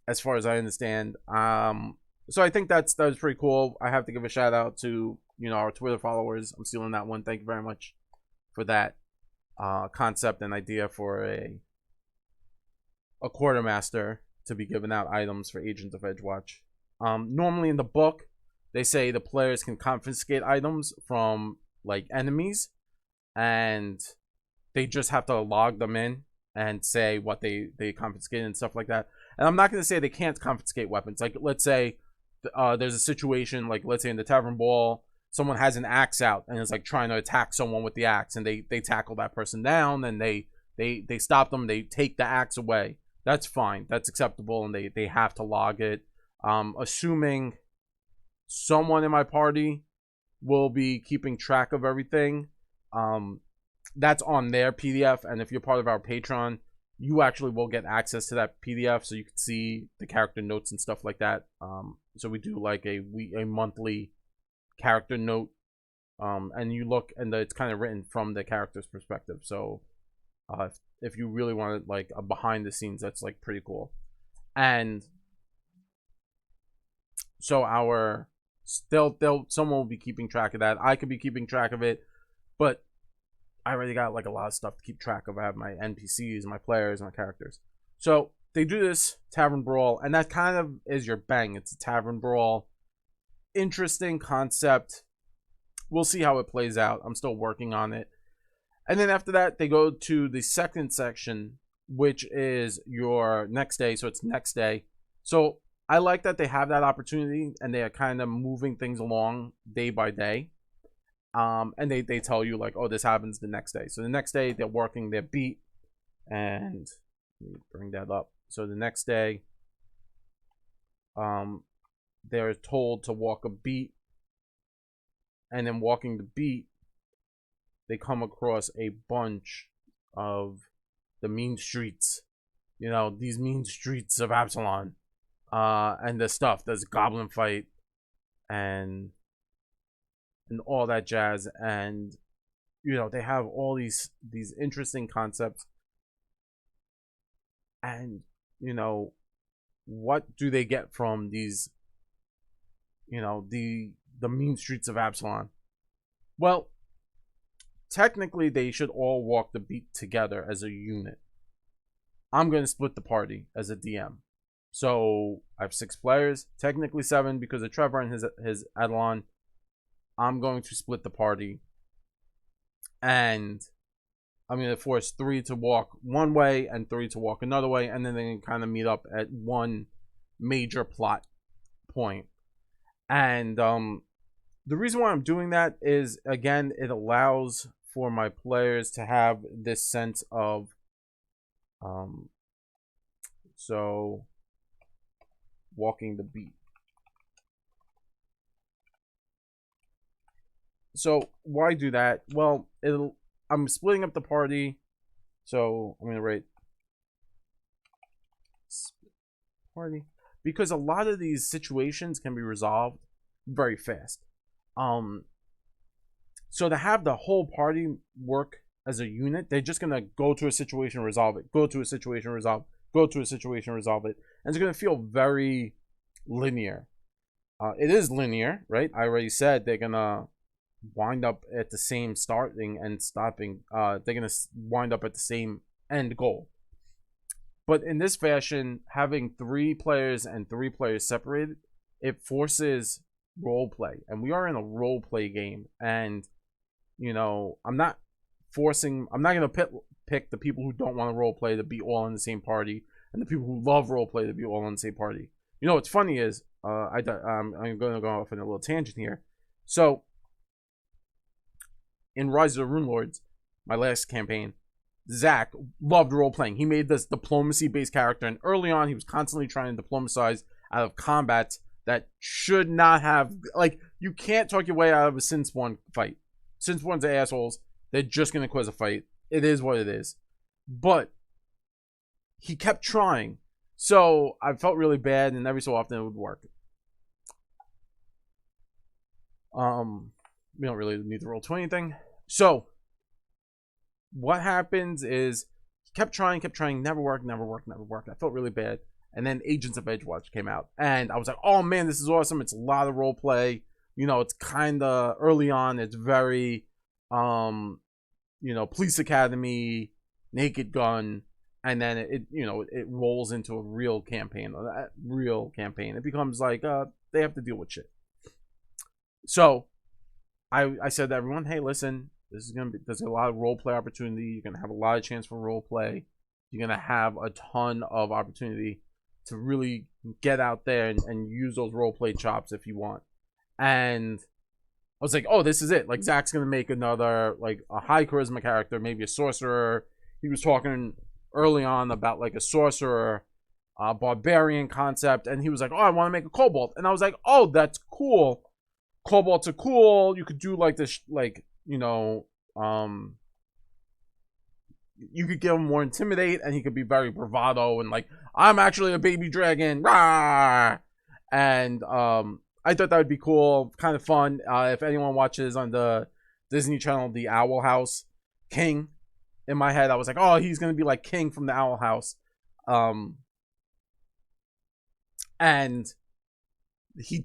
as far as I understand. So I think that was pretty cool. I have to give a shout out to, you know, our Twitter followers. I'm stealing that one. Thank you very much for that concept and idea for a quartermaster to be giving out items for Agents of Edgewatch. Normally in the book, they say the players can confiscate items from like enemies, and they just have to log them in and say what they confiscated and stuff like that. And I'm not going to say they can't confiscate weapons. Like, let's say there's a situation, like let's say in the Tavern Ball, someone has an axe out and is like trying to attack someone with the axe, and they tackle that person down, and they stop them, they take the axe away. That's fine. That's acceptable, and they have to log it. Assuming someone in my party will be keeping track of everything. That's on their PDF, and if you're part of our Patreon, you actually will get access to that PDF, so you can see the character notes and stuff like that. So we do like a monthly character note, and you look, and it's kind of written from the character's perspective. So if you really want like a behind the scenes, that's like pretty cool. And so someone will be keeping track of that. I could be keeping track of it, but I already got like a lot of stuff to keep track of. I have my NPCs, my players, my characters. So they do this Tavern Brawl, and that kind of is your bang. It's a Tavern Brawl. Interesting concept. We'll see how it plays out. I'm still working on it. And then after that, they go to the second section, which is your next day. So it's next day. So I like that they have that opportunity, and they are kind of moving things along day by day. And they tell you like, oh, this happens the next day. So the next day they're working their beat, and let me bring that up. So the next day, they're told to walk a beat, and then walking the beat, they come across a bunch of the mean streets. These mean streets of Absalom. And the stuff. There's a goblin fight and all that jazz. And they have all these interesting concepts. And what do they get from these the mean streets of Absalom? Well, technically they should all walk the beat together as a unit. I'm going to split the party as a DM. So I have 6 players, technically 7 because of Trevor and his Eidolon. I'm going to split the party, and I'm going to force 3 to walk one way and 3 to walk another way, and then they can kind of meet up at one major plot point. And the reason why I'm doing that is, again, it allows for my players to have this sense of so walking the beat. So why do that? Well, I'm splitting up the party, so I'm gonna write party because a lot of these situations can be resolved very fast. So to have the whole party work as a unit, they're just gonna go to a situation, resolve it, go to a situation, resolve, go to a situation, resolve it, and it's gonna feel very linear. It is linear, right? I already said they're gonna wind up at the same starting and stopping. They're gonna wind up at the same end goal. But in this fashion, having 3 players and 3 players separated, it forces role play, and we are in a role play game. And I'm not gonna pick the people who don't want to role play to be all in the same party, and the people who love role play to be all in the same party. What's funny is I'm gonna go off on a little tangent here. So in Rise of the Rune Lords, my last campaign, Zach loved role playing. He made this diplomacy based character, and early on he was constantly trying to diplomatize out of combat that should not have, you can't talk your way out of a Sinspawn fight. Sinspawn's assholes. They're just gonna cause a fight. It is what it is. But he kept trying, so I felt really bad, and every so often it would work. We don't really need to roll 20 anything. So what happens is he kept trying, never worked. I felt really bad. And then Agents of Edgewatch came out, and I was like, oh man, this is awesome. It's a lot of role play. It's kind of early on. It's very police academy, Naked Gun, and then it rolls into a real campaign. It becomes like they have to deal with shit. So I said to everyone, hey, listen, there's a lot of role play opportunity. You're gonna have a lot of chance for role play. You're gonna have a ton of opportunity to really get out there and use those role play chops if you want. And I was like, oh, this is it. Like, Zach's gonna make another, like, a high charisma character, maybe a sorcerer. He was talking early on about like a sorcerer, barbarian concept, and he was like, oh, I want to make a kobold. And I was like, oh, that's cool. Kobolds are cool. You could do like this, you could give him more intimidate, and he could be very bravado and like, I'm actually a baby dragon, rah! And I thought that would be cool, kind of fun. If anyone watches on the Disney Channel, the Owl House, King, in my head I was like, oh, he's gonna be like King from the Owl House. And he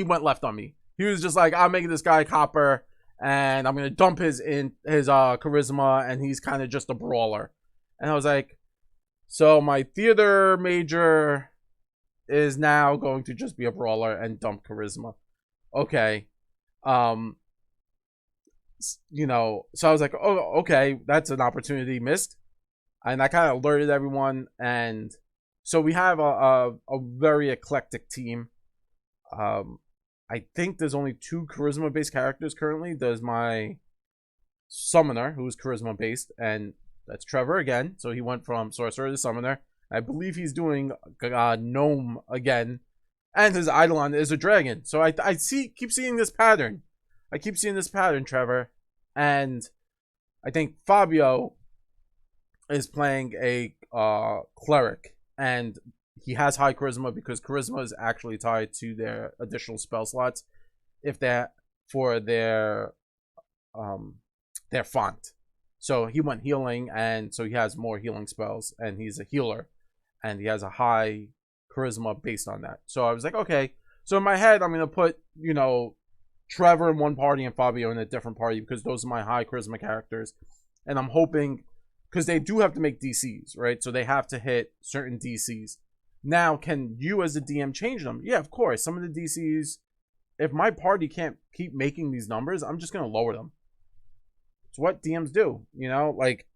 went left on me. He was just like, I'm making this guy copper, and I'm gonna dump his charisma, and he's kind of just a brawler. And I was like, so my theater major is now going to just be a brawler and dump charisma. Okay. So I was like, oh, okay, that's an opportunity missed. And I kind of alerted everyone, and so we have a very eclectic team. I think there's only 2 charisma-based characters currently. There's my summoner, who's charisma-based, and that's Trevor again. So he went from sorcerer to summoner. I believe he's doing gnome again. And his Eidolon is a dragon. So I keep seeing this pattern. I keep seeing this pattern, Trevor. And I think Fabio is playing a cleric, and he has high charisma because charisma is actually tied to their additional spell slots, if that for their font. So he went healing, and so he has more healing spells, and he's a healer, and he has a high charisma based on that. So I was like, okay. So in my head, I'm gonna put, you know, Trevor in one party and Fabio in a different party because those are my high charisma characters. And I'm hoping, because they do have to make DCs, right? So they have to hit certain DCs. Now, can you as a DM change them? Yeah, of course. Some of the DCs, if my party can't keep making these numbers, I'm just going to lower them. It's what DMs do, you know? Like,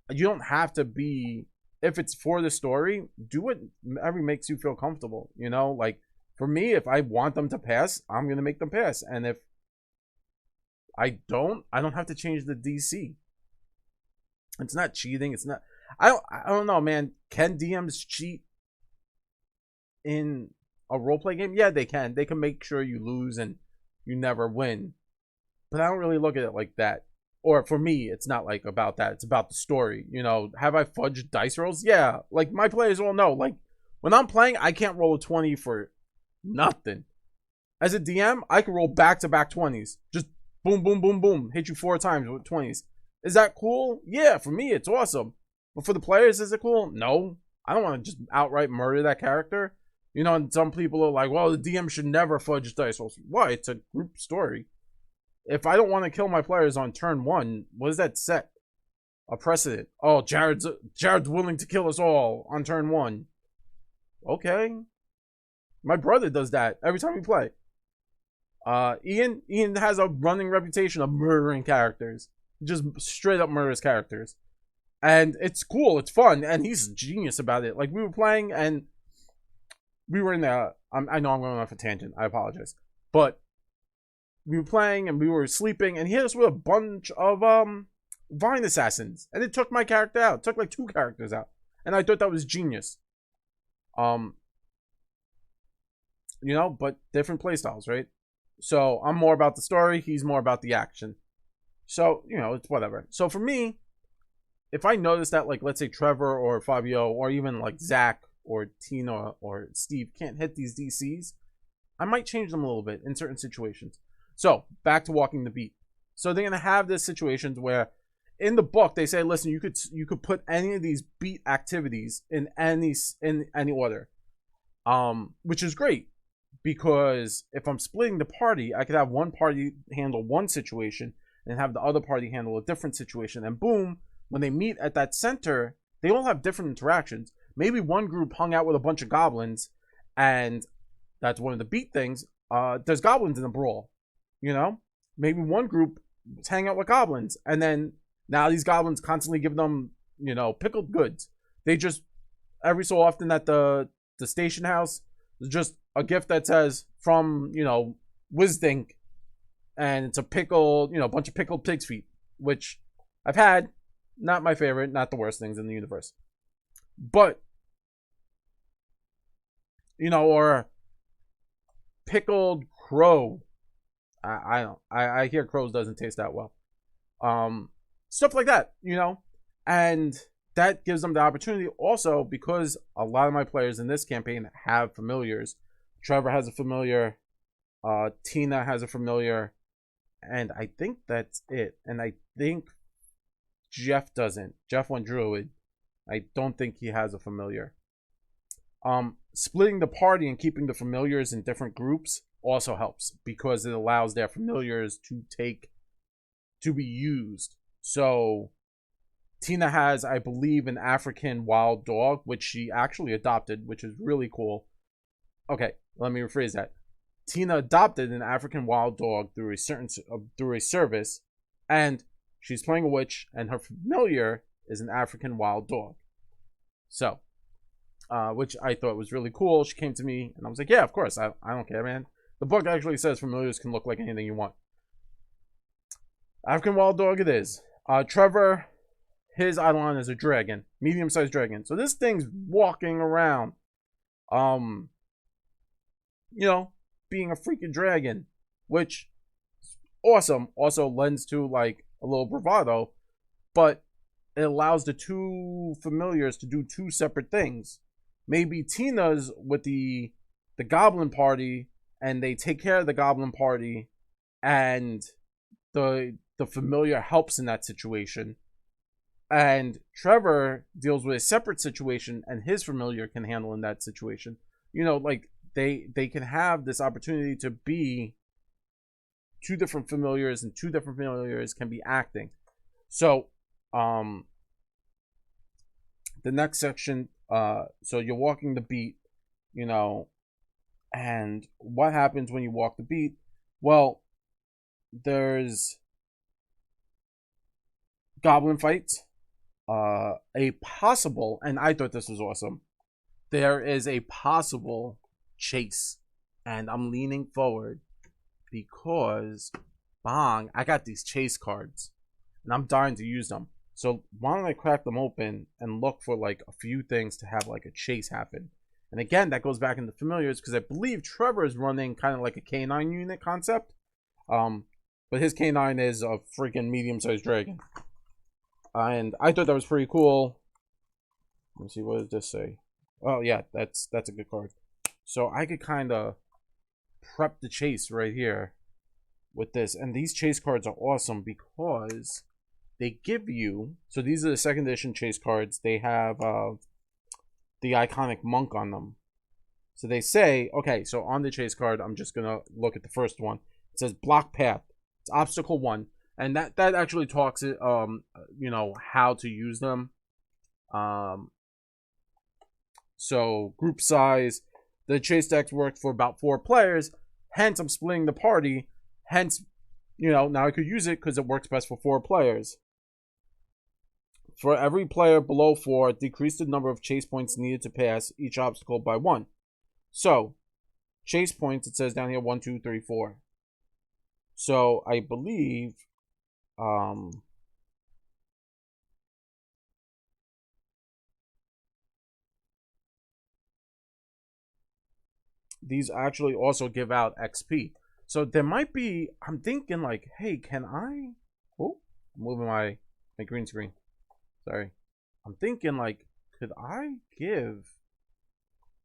you don't have to be, if it's for the story, do whatever makes you feel comfortable, you know? Like, for me, if I want them to pass, I'm going to make them pass. And if I don't have to change the DC. It's not cheating. It's not. I don't know, man. Can DMs cheat in a roleplay game? Yeah, they can. They can make sure you lose and you never win. But I don't really look at it like that. Or for me, it's not like about that. It's about the story. You know, have I fudged dice rolls? Yeah. Like, my players all know. Like, when I'm playing, I can't roll a 20 for nothing. As a DM, I can roll back-to-back 20s. Just boom, boom, boom, boom. Hit you 4 times with 20s. Is that cool? Yeah, for me, it's awesome. But for the players, is it cool? No. I don't want to just outright murder that character. You know, and some people are like, well, the DM should never fudge dice rolls. Why? It's a group story. If I don't want to kill my players on turn 1, what does that set? A precedent. Oh, Jared's willing to kill us all on turn 1. Okay. My brother does that every time we play. Ian has a running reputation of murdering characters. Just straight up murders characters. And it's cool, it's fun, and he's a genius about it. Like, we were playing, and we were in the, I know I'm going off a tangent, I apologize. But we were playing, and we were sleeping, and he hit us with a bunch of Vine Assassins. And it took my character out. It took like 2 characters out. And I thought that was genius. You know, but different playstyles, right? So I'm more about the story, he's more about the action. So, you know, it's whatever. So for me, if I notice that, like, let's say Trevor or Fabio or even like Zach or Tina or Steve can't hit these DCs, I might change them a little bit in certain situations. So back to walking the beat. So they're gonna have this situations where in the book they say, listen, you could put any of these beat activities in any order, which is great. Because if I'm splitting the party, I could have one party handle one situation and have the other party handle a different situation. And boom, when they meet at that center, they all have different interactions. Maybe one group hung out with a bunch of goblins, and that's one of the beat things. There's goblins in the brawl, you know? Maybe one group was hanging out with goblins, and then now these goblins constantly give them, you know, pickled goods. They just, every so often at the station house, there's just a gift that says from, you know, Wizdink, and it's a pickle, you know, a bunch of pickled pig's feet, which I've had. Not my favorite, not the worst things in the universe. But, you know, or pickled crow. I hear crows doesn't taste that well. Stuff like that, you know, and that gives them the opportunity also because a lot of my players in this campaign have familiars. Trevor has a familiar, Tina has a familiar, and I think that's it. And I think Jeff doesn't. Jeff went druid. I don't think he has a familiar. Splitting the party and keeping the familiars in different groups also helps because it allows their familiars to be used. So Tina has, I believe, an African wild dog, which she actually adopted, which is really cool. Okay, let me rephrase that. Tina adopted an African wild dog through a service, and she's playing a witch, and her familiar is an African wild dog. So, which I thought was really cool. She came to me, and I was like, yeah, of course. I don't care, man. The book actually says familiars can look like anything you want. African wild dog it is. Trevor, his Eidolon is a dragon. Medium-sized dragon. So this thing's walking around. you know, being a freaking dragon, which awesome. Also lends to like a little bravado, but it allows the two familiars to do two separate things. Maybe Tina's with the goblin party and they take care of the goblin party and the familiar helps in that situation. And Trevor deals with a separate situation and his familiar can handle in that situation. You know, like they can have this opportunity to be two different familiars and two different familiars can be acting. So the next section, so you're walking the beat, you know, and what happens when you walk the beat? Well, there's goblin fights, a possible, and I thought this was awesome, there is a possible chase, and I'm leaning forward because bong, I got these chase cards and I'm dying to use them. So why don't I crack them open and look for like a few things to have like a chase happen. And again, that goes back into familiars because I believe Trevor is running kind of like a canine unit concept. But his canine is a freaking medium-sized dragon. And I thought that was pretty cool. Let me see, what does this say? Oh yeah, that's a good card. So I could kind of prep the chase right here with this. And these chase cards are awesome because they give you, so these are the second edition chase cards. They have the iconic monk on them. So they say, okay, so on the chase card, I'm just gonna look at the first one. It says block path. It's obstacle 1, and that actually talks it, you know, how to use them. So group size, the chase decks work for about 4 players. Hence, I'm splitting the party. Hence, you know, now I could use it because it works best for 4 players. For every player below 4, decrease the number of chase points needed to pass each obstacle by 1. So, chase points, it says down here 1, 2, 3, 4. So, I believe these actually also give out XP. So there might be, I'm thinking like, hey, can I, oh, I'm moving my green screen. Sorry. I'm thinking like, could I give,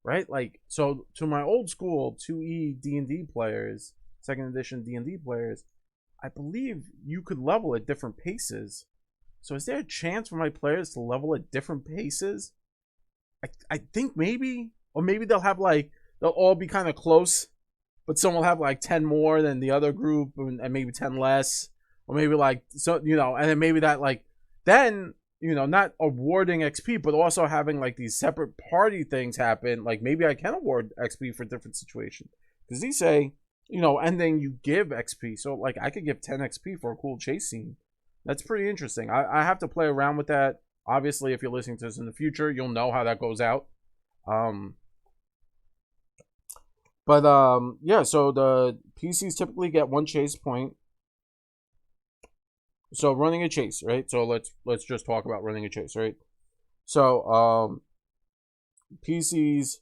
right? Like, so to my old school 2E D&D players, second edition D&D players, I believe you could level at different paces. So is there a chance for my players to level at different paces? I think maybe, or maybe they'll have like, they'll all be kind of close, but some will have like 10 more than the other group and maybe 10 less, or maybe like, so, you know, and then maybe that like, then, you know, not awarding XP, but also having like these separate party things happen. Like maybe I can award XP for different situations because these say, you know, and then you give XP. So like I could give 10 XP for a cool chase scene. That's pretty interesting. I have to play around with that. Obviously, if you're listening to this in the future, you'll know how that goes out. Yeah, so the PCs typically get 1 chase point. So running a chase, right? So let's just talk about running a chase, right? So PCs,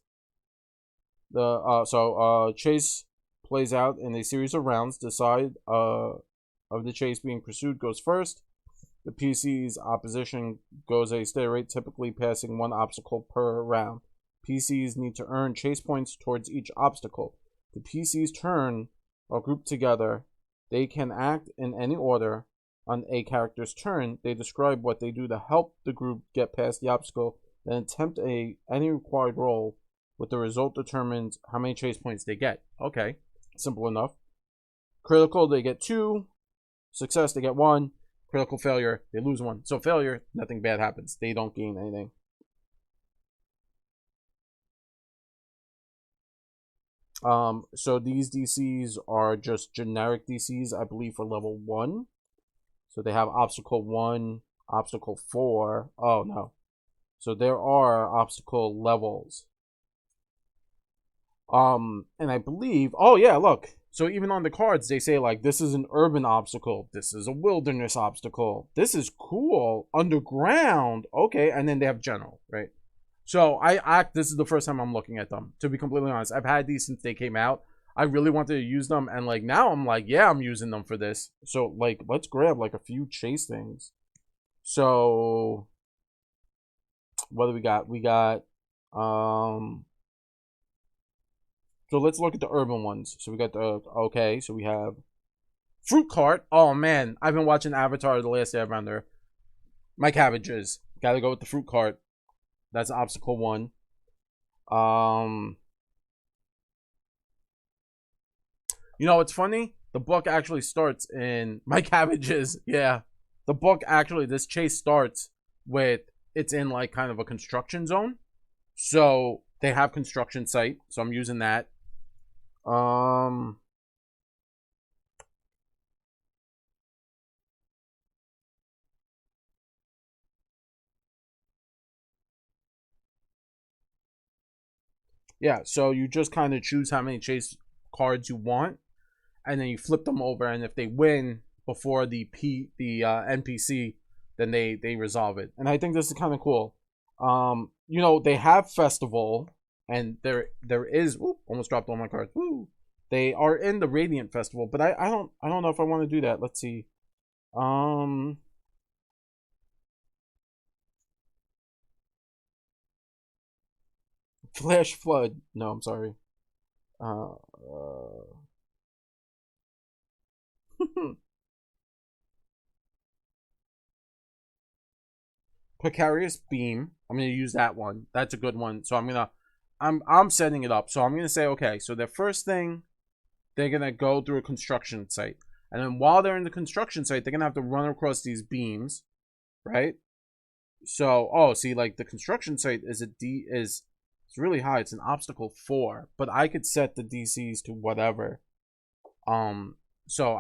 chase plays out in a series of rounds. The side of the chase being pursued goes first. The PC's opposition goes at a steady rate, typically passing 1 obstacle per round. PCs need to earn chase points towards each obstacle. The PC's turn are grouped together. They can act in any order. On a character's turn, they describe what they do to help the group get past the obstacle, then attempt any required roll, with the result determines how many chase points they get. Okay, simple enough. Critical, they get 2. Success, they get 1. Critical failure, they lose 1. So failure, nothing bad happens. They don't gain anything. So these DCs are just generic DCs, I believe, for level 1. So they have obstacle 1, obstacle 4. Oh, no. So there are obstacle levels. And I believe, oh yeah, look. So even on the cards, they say like, this is an urban obstacle. This is a wilderness obstacle. This is cool. Underground. Okay. And then they have general, right? So this is the first time I'm looking at them. To be completely honest, I've had these since they came out. I really wanted to use them, and like now I'm like, yeah, I'm using them for this. So like, let's grab like a few chase things. So what do we got? We got so let's look at the urban ones. So we got the okay. So we have fruit cart. Oh man, I've been watching Avatar: The Last Airbender. My cabbages. Gotta go with the fruit cart. That's obstacle one. You know, it's funny. The book actually starts in my cabbages. Yeah, the book actually, this chase starts with it's in like kind of a construction zone. So they have construction site. So I'm using that. Yeah, so you just kind of choose how many chase cards you want, and then you flip them over, and if they win before the NPC, then they resolve it. And I think this is kind of cool. You know, they have festival, and there is almost dropped all my cards. Woo! They are in the Radiant Festival, but I don't know if I want to do that. Let's see. Flash Flood. No, I'm sorry. Uh, Precarious Beam. I'm gonna use that one. That's a good one. So I'm setting it up. So I'm gonna say, okay, so the first thing, they're gonna go through a construction site. And then while they're in the construction site, they're gonna have to run across these beams, right? So see, like the construction site is it's really high. It's an obstacle 4, but I could set the DCs to whatever. So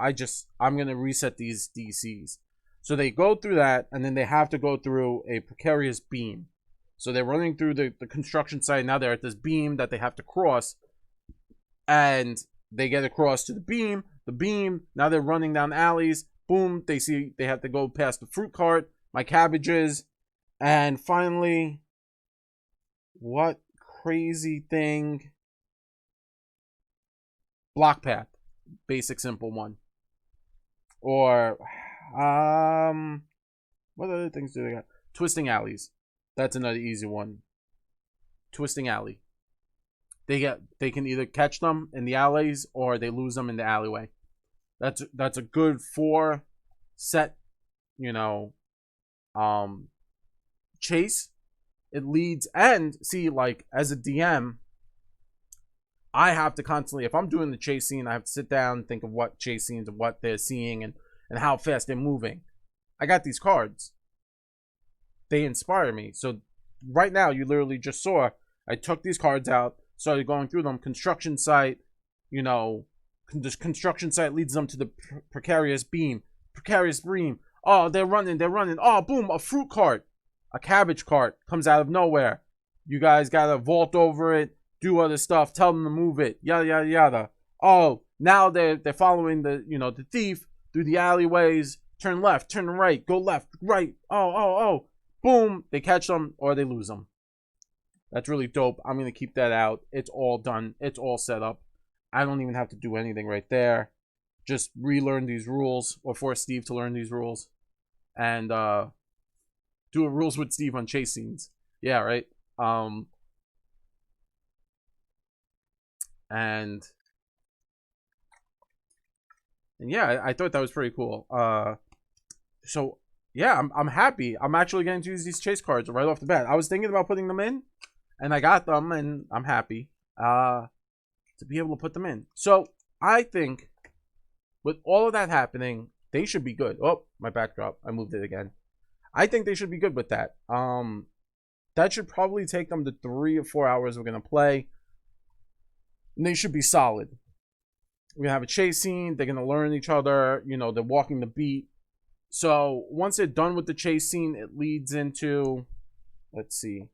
I'm gonna reset these DCs. So they go through that, and then they have to go through a precarious beam. So they're running through the construction site. Now they're at this beam that they have to cross, and they get across to the beam. The beam. Now they're running down alleys. Boom! They see they have to go past the fruit cart, my cabbages, and finally, what crazy thing? Block path, basic simple one. Or what other things do they got? Twisting alleys. That's another easy one. Twisting alley. They can either catch them in the alleys or they lose them in the alleyway. That's a good 4 set, you know, chase. It leads, and see, like as a DM, I have to constantly, if I'm doing the chase scene, I have to sit down and think of what chase scenes and what they're seeing and how fast they're moving. I got these cards. They inspire me. So right now, you literally just saw, I took these cards out, started going through them. Construction site, you know, this construction site leads them to the precarious beam. Precarious beam. Oh, they're running. Oh, boom, a fruit cart. A cabbage cart comes out of nowhere. You guys gotta vault over it, do other stuff, tell them to move it, yada yada yada. Oh, now they're following the thief through the alleyways. Turn left, turn right, go left, right. Oh. Boom, they catch them or they lose them. That's really dope. I'm gonna keep that out. It's all done. It's all set up. I don't even have to do anything right there. Just relearn these rules or force Steve to learn these rules, and do a rules with Steve on chase scenes. Yeah, right. And yeah, I thought that was pretty cool. So yeah, I'm happy. I'm actually getting to use these chase cards right off the bat. I was thinking about putting them in, and I got them, and I'm happy to be able to put them in. So I think with all of that happening, they should be good. Oh, my backdrop. I moved it again. I think they should be good with that. That should probably take them to 3 or 4 hours we're going to play. And they should be solid. We're going to have a chase scene. They're going to learn each other. You know, they're walking the beat. So once they're done with the chase scene, it leads into, let's see.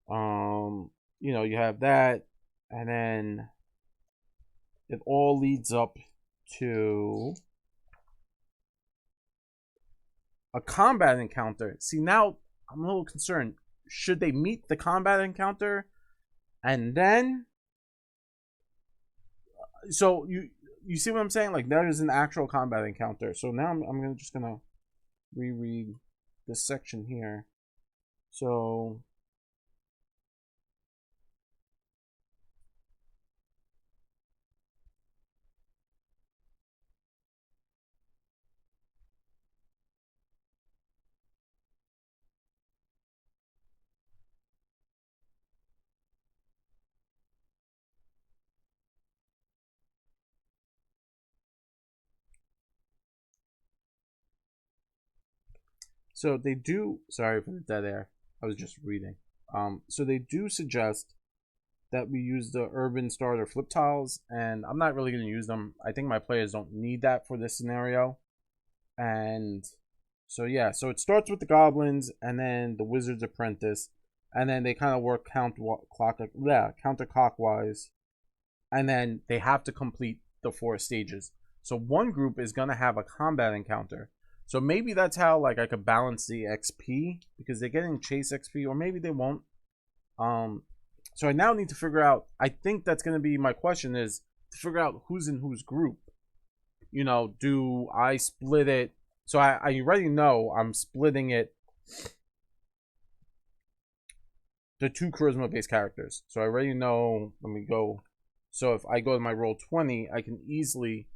You know, you have that. And then it all leads up to a combat encounter. See, now I'm a little concerned. should they meet the combat encounter and then, so you see what I'm saying? Like, that is an actual combat encounter. So now I'm just gonna reread this section here. So they do, sorry for the dead air. I was just reading. So they do suggest that we use the urban starter flip tiles, and I'm not really going to use them. I think my players don't need that for this scenario. And so yeah, so it starts with the goblins and then the wizard's apprentice, and then they kind of work counterclockwise, and then they have to complete the 4 stages. So one group is going to have a combat encounter. So maybe that's how, like, I could balance the XP, because they're getting chase XP, or maybe they won't. So I now need to figure out, I think that's going to be my question, is to figure out who's in whose group. You know, do I split it? So I already know I'm splitting it to 2 charisma based characters. So I already know, let me go. So if I go to my roll 20, I can easily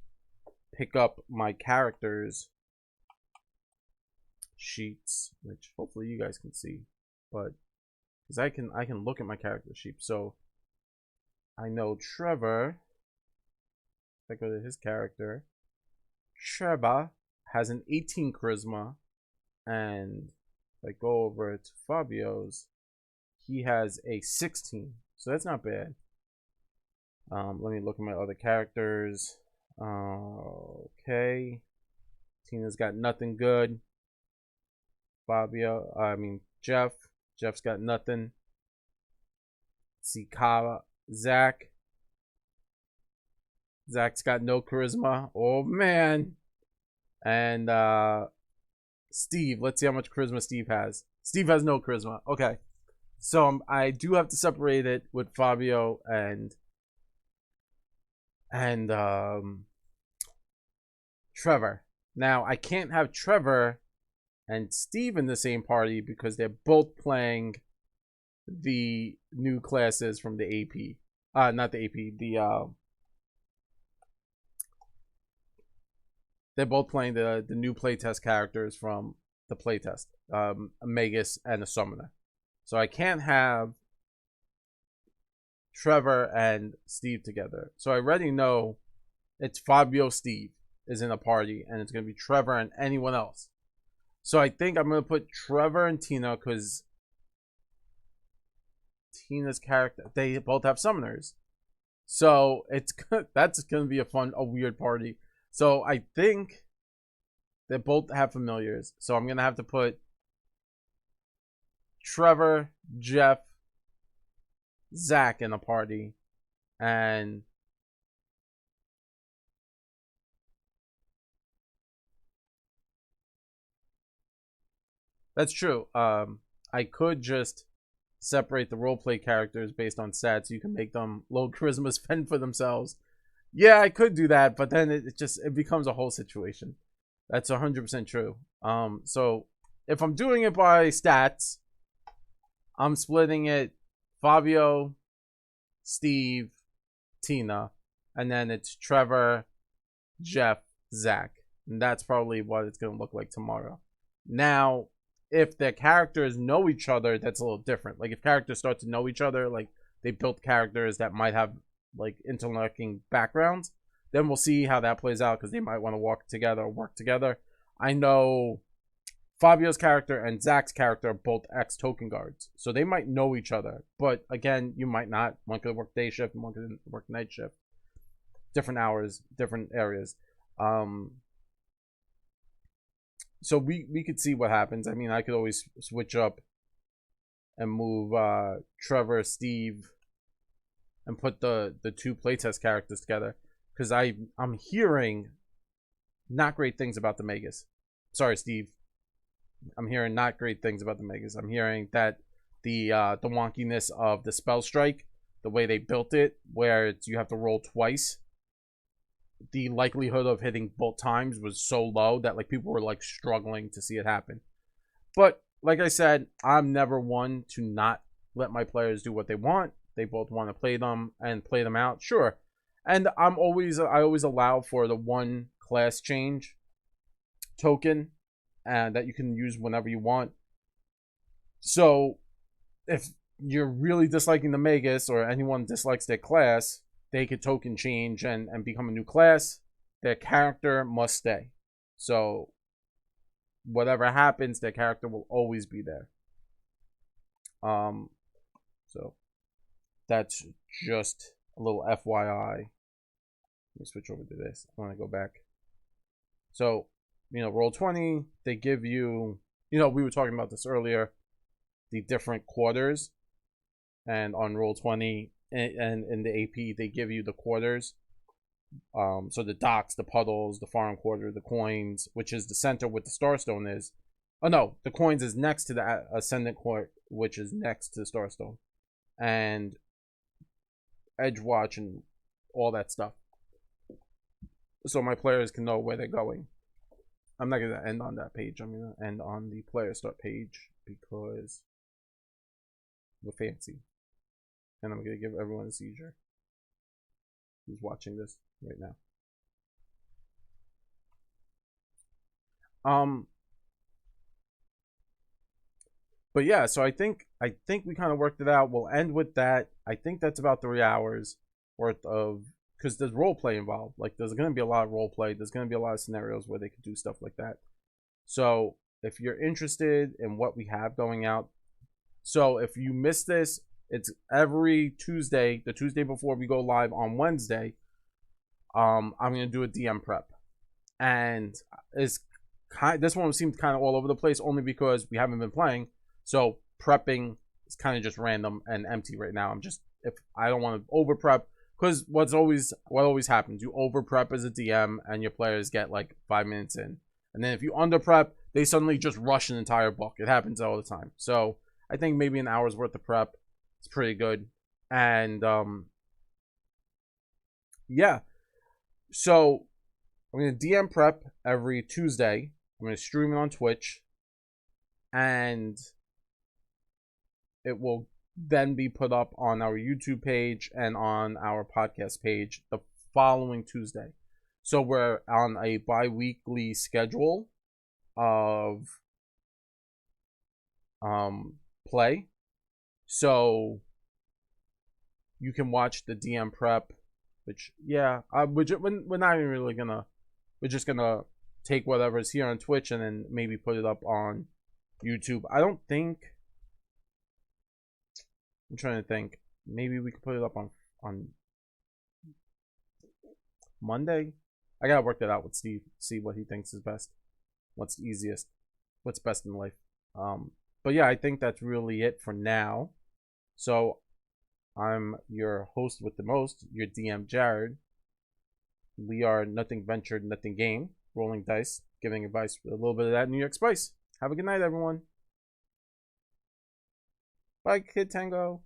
pick up my characters sheets, which hopefully you guys can see, but because I can look at my character sheet. So I know Trevor, if I go to his character, Trevor has an 18 charisma, and if I go over to Fabio's, he has a 16, so that's not bad. Let me look at my other characters. Okay, Tina's got nothing good. Jeff's got nothing. Let's see, Zach's got no charisma. Oh man. And Steve, let's see how much charisma Steve has. Steve has no charisma. Okay, so I do have to separate it with Fabio and Trevor. Now I can't have Trevor and Steve in the same party because they're both playing the new classes from the AP. Not the AP. They're both playing the new playtest characters from the playtest. A Magus and a Summoner. So I can't have Trevor and Steve together. So I already know it's Fabio Steve is in a party, and it's going to be Trevor and anyone else. So I think I'm going to put Trevor and Tina, because Tina's character, they both have summoners. So that's going to be a weird party. So I think they both have familiars. So I'm going to have to put Trevor, Jeff, Zach in a party, and that's true. I could just separate the roleplay characters based on stats. You can make them low charisma fend for themselves. Yeah, I could do that, but then it becomes a whole situation. That's 100% true. So if I'm doing it by stats, I'm splitting it Fabio, Steve, Tina, and then it's Trevor, Jeff, Zach. And that's probably what it's going to look like tomorrow. Now, if the characters know each other, that's a little different. Like, if characters start to know each other, like they built characters that might have like interlocking backgrounds, then we'll see how that plays out, because they might want to work together. I know Fabio's character and Zach's character are both ex-token guards, so they might know each other. But again, you might not. One could work day shift and one could work night shift. Different hours, different areas. So we could see what happens. I mean, I could always switch up and move Trevor, Steve, and put the 2 playtest characters together, because I'm hearing not great things about the Magus. Sorry, Steve. I'm hearing not great things about the Magus. I'm hearing that the wonkiness of the spell strike, the way they built it, where you have to roll twice. The likelihood of hitting both times was so low that like people were like struggling to see it happen. But like I said, I'm never one to not let my players do what they want. They both want to play them and play them out, sure. And I always allow for the one class change token and that you can use whenever you want. So if you're really disliking the Magus or anyone dislikes their class, they could token change and become a new class. Their character must stay. So whatever happens, their character will always be there. So that's just a little FYI. Let me switch over to this. I want to go back. So, Roll20, they give you, we were talking about this earlier, the different quarters. And on Roll20 and in the AP, they give you the quarters. So the docks, the puddles, the farm quarter, the coins, which is the center what the Starstone is. Oh no, the coins is next to the Ascendant Court, which is next to the Starstone. And Edgewatch and all that stuff. So my players can know where they're going. I'm not going to end on that page. I'm going to end on the player start page because we're fancy. And I'm going to give everyone a seizure who's watching this right now. But yeah, so I think we kind of worked it out. We'll end with that. I think that's about 3 hours worth of, because there's role play involved. Like there's going to be a lot of role play. There's going to be a lot of scenarios where they could do stuff like that. So if you're interested in what we have going out, so if you missed this, it's every Tuesday, the Tuesday before we go live on Wednesday. I'm going to do a DM prep, and this one seems kind of all over the place only because we haven't been playing. So prepping is kind of just random and empty right now. If I don't want to over prep, because what always happens, you over prep as a DM and your players get like 5 minutes in, and then if you under prep, they suddenly just rush an entire book. It happens all the time. So I think maybe an hour's worth of prep is pretty good. And yeah, so I'm gonna DM prep every Tuesday. I'm gonna stream it on Twitch, and it will then be put up on our YouTube page and on our podcast page the following Tuesday. So we're on a bi-weekly schedule of play. So you can watch the DM prep, which we're not even really gonna, we're just gonna take whatever's here on Twitch and then maybe put it up on YouTube. I'm trying to think. Maybe we could put it up on Monday. I gotta work that out with Steve. See what he thinks is best. What's easiest. What's best in life. But yeah, I think that's really it for now. So I'm your host with the most, your DM Jared. We are Nothing Ventured, Nothing Gained, rolling dice, giving advice with a little bit of that New York spice. Have a good night, everyone. Bye, Kid Tango.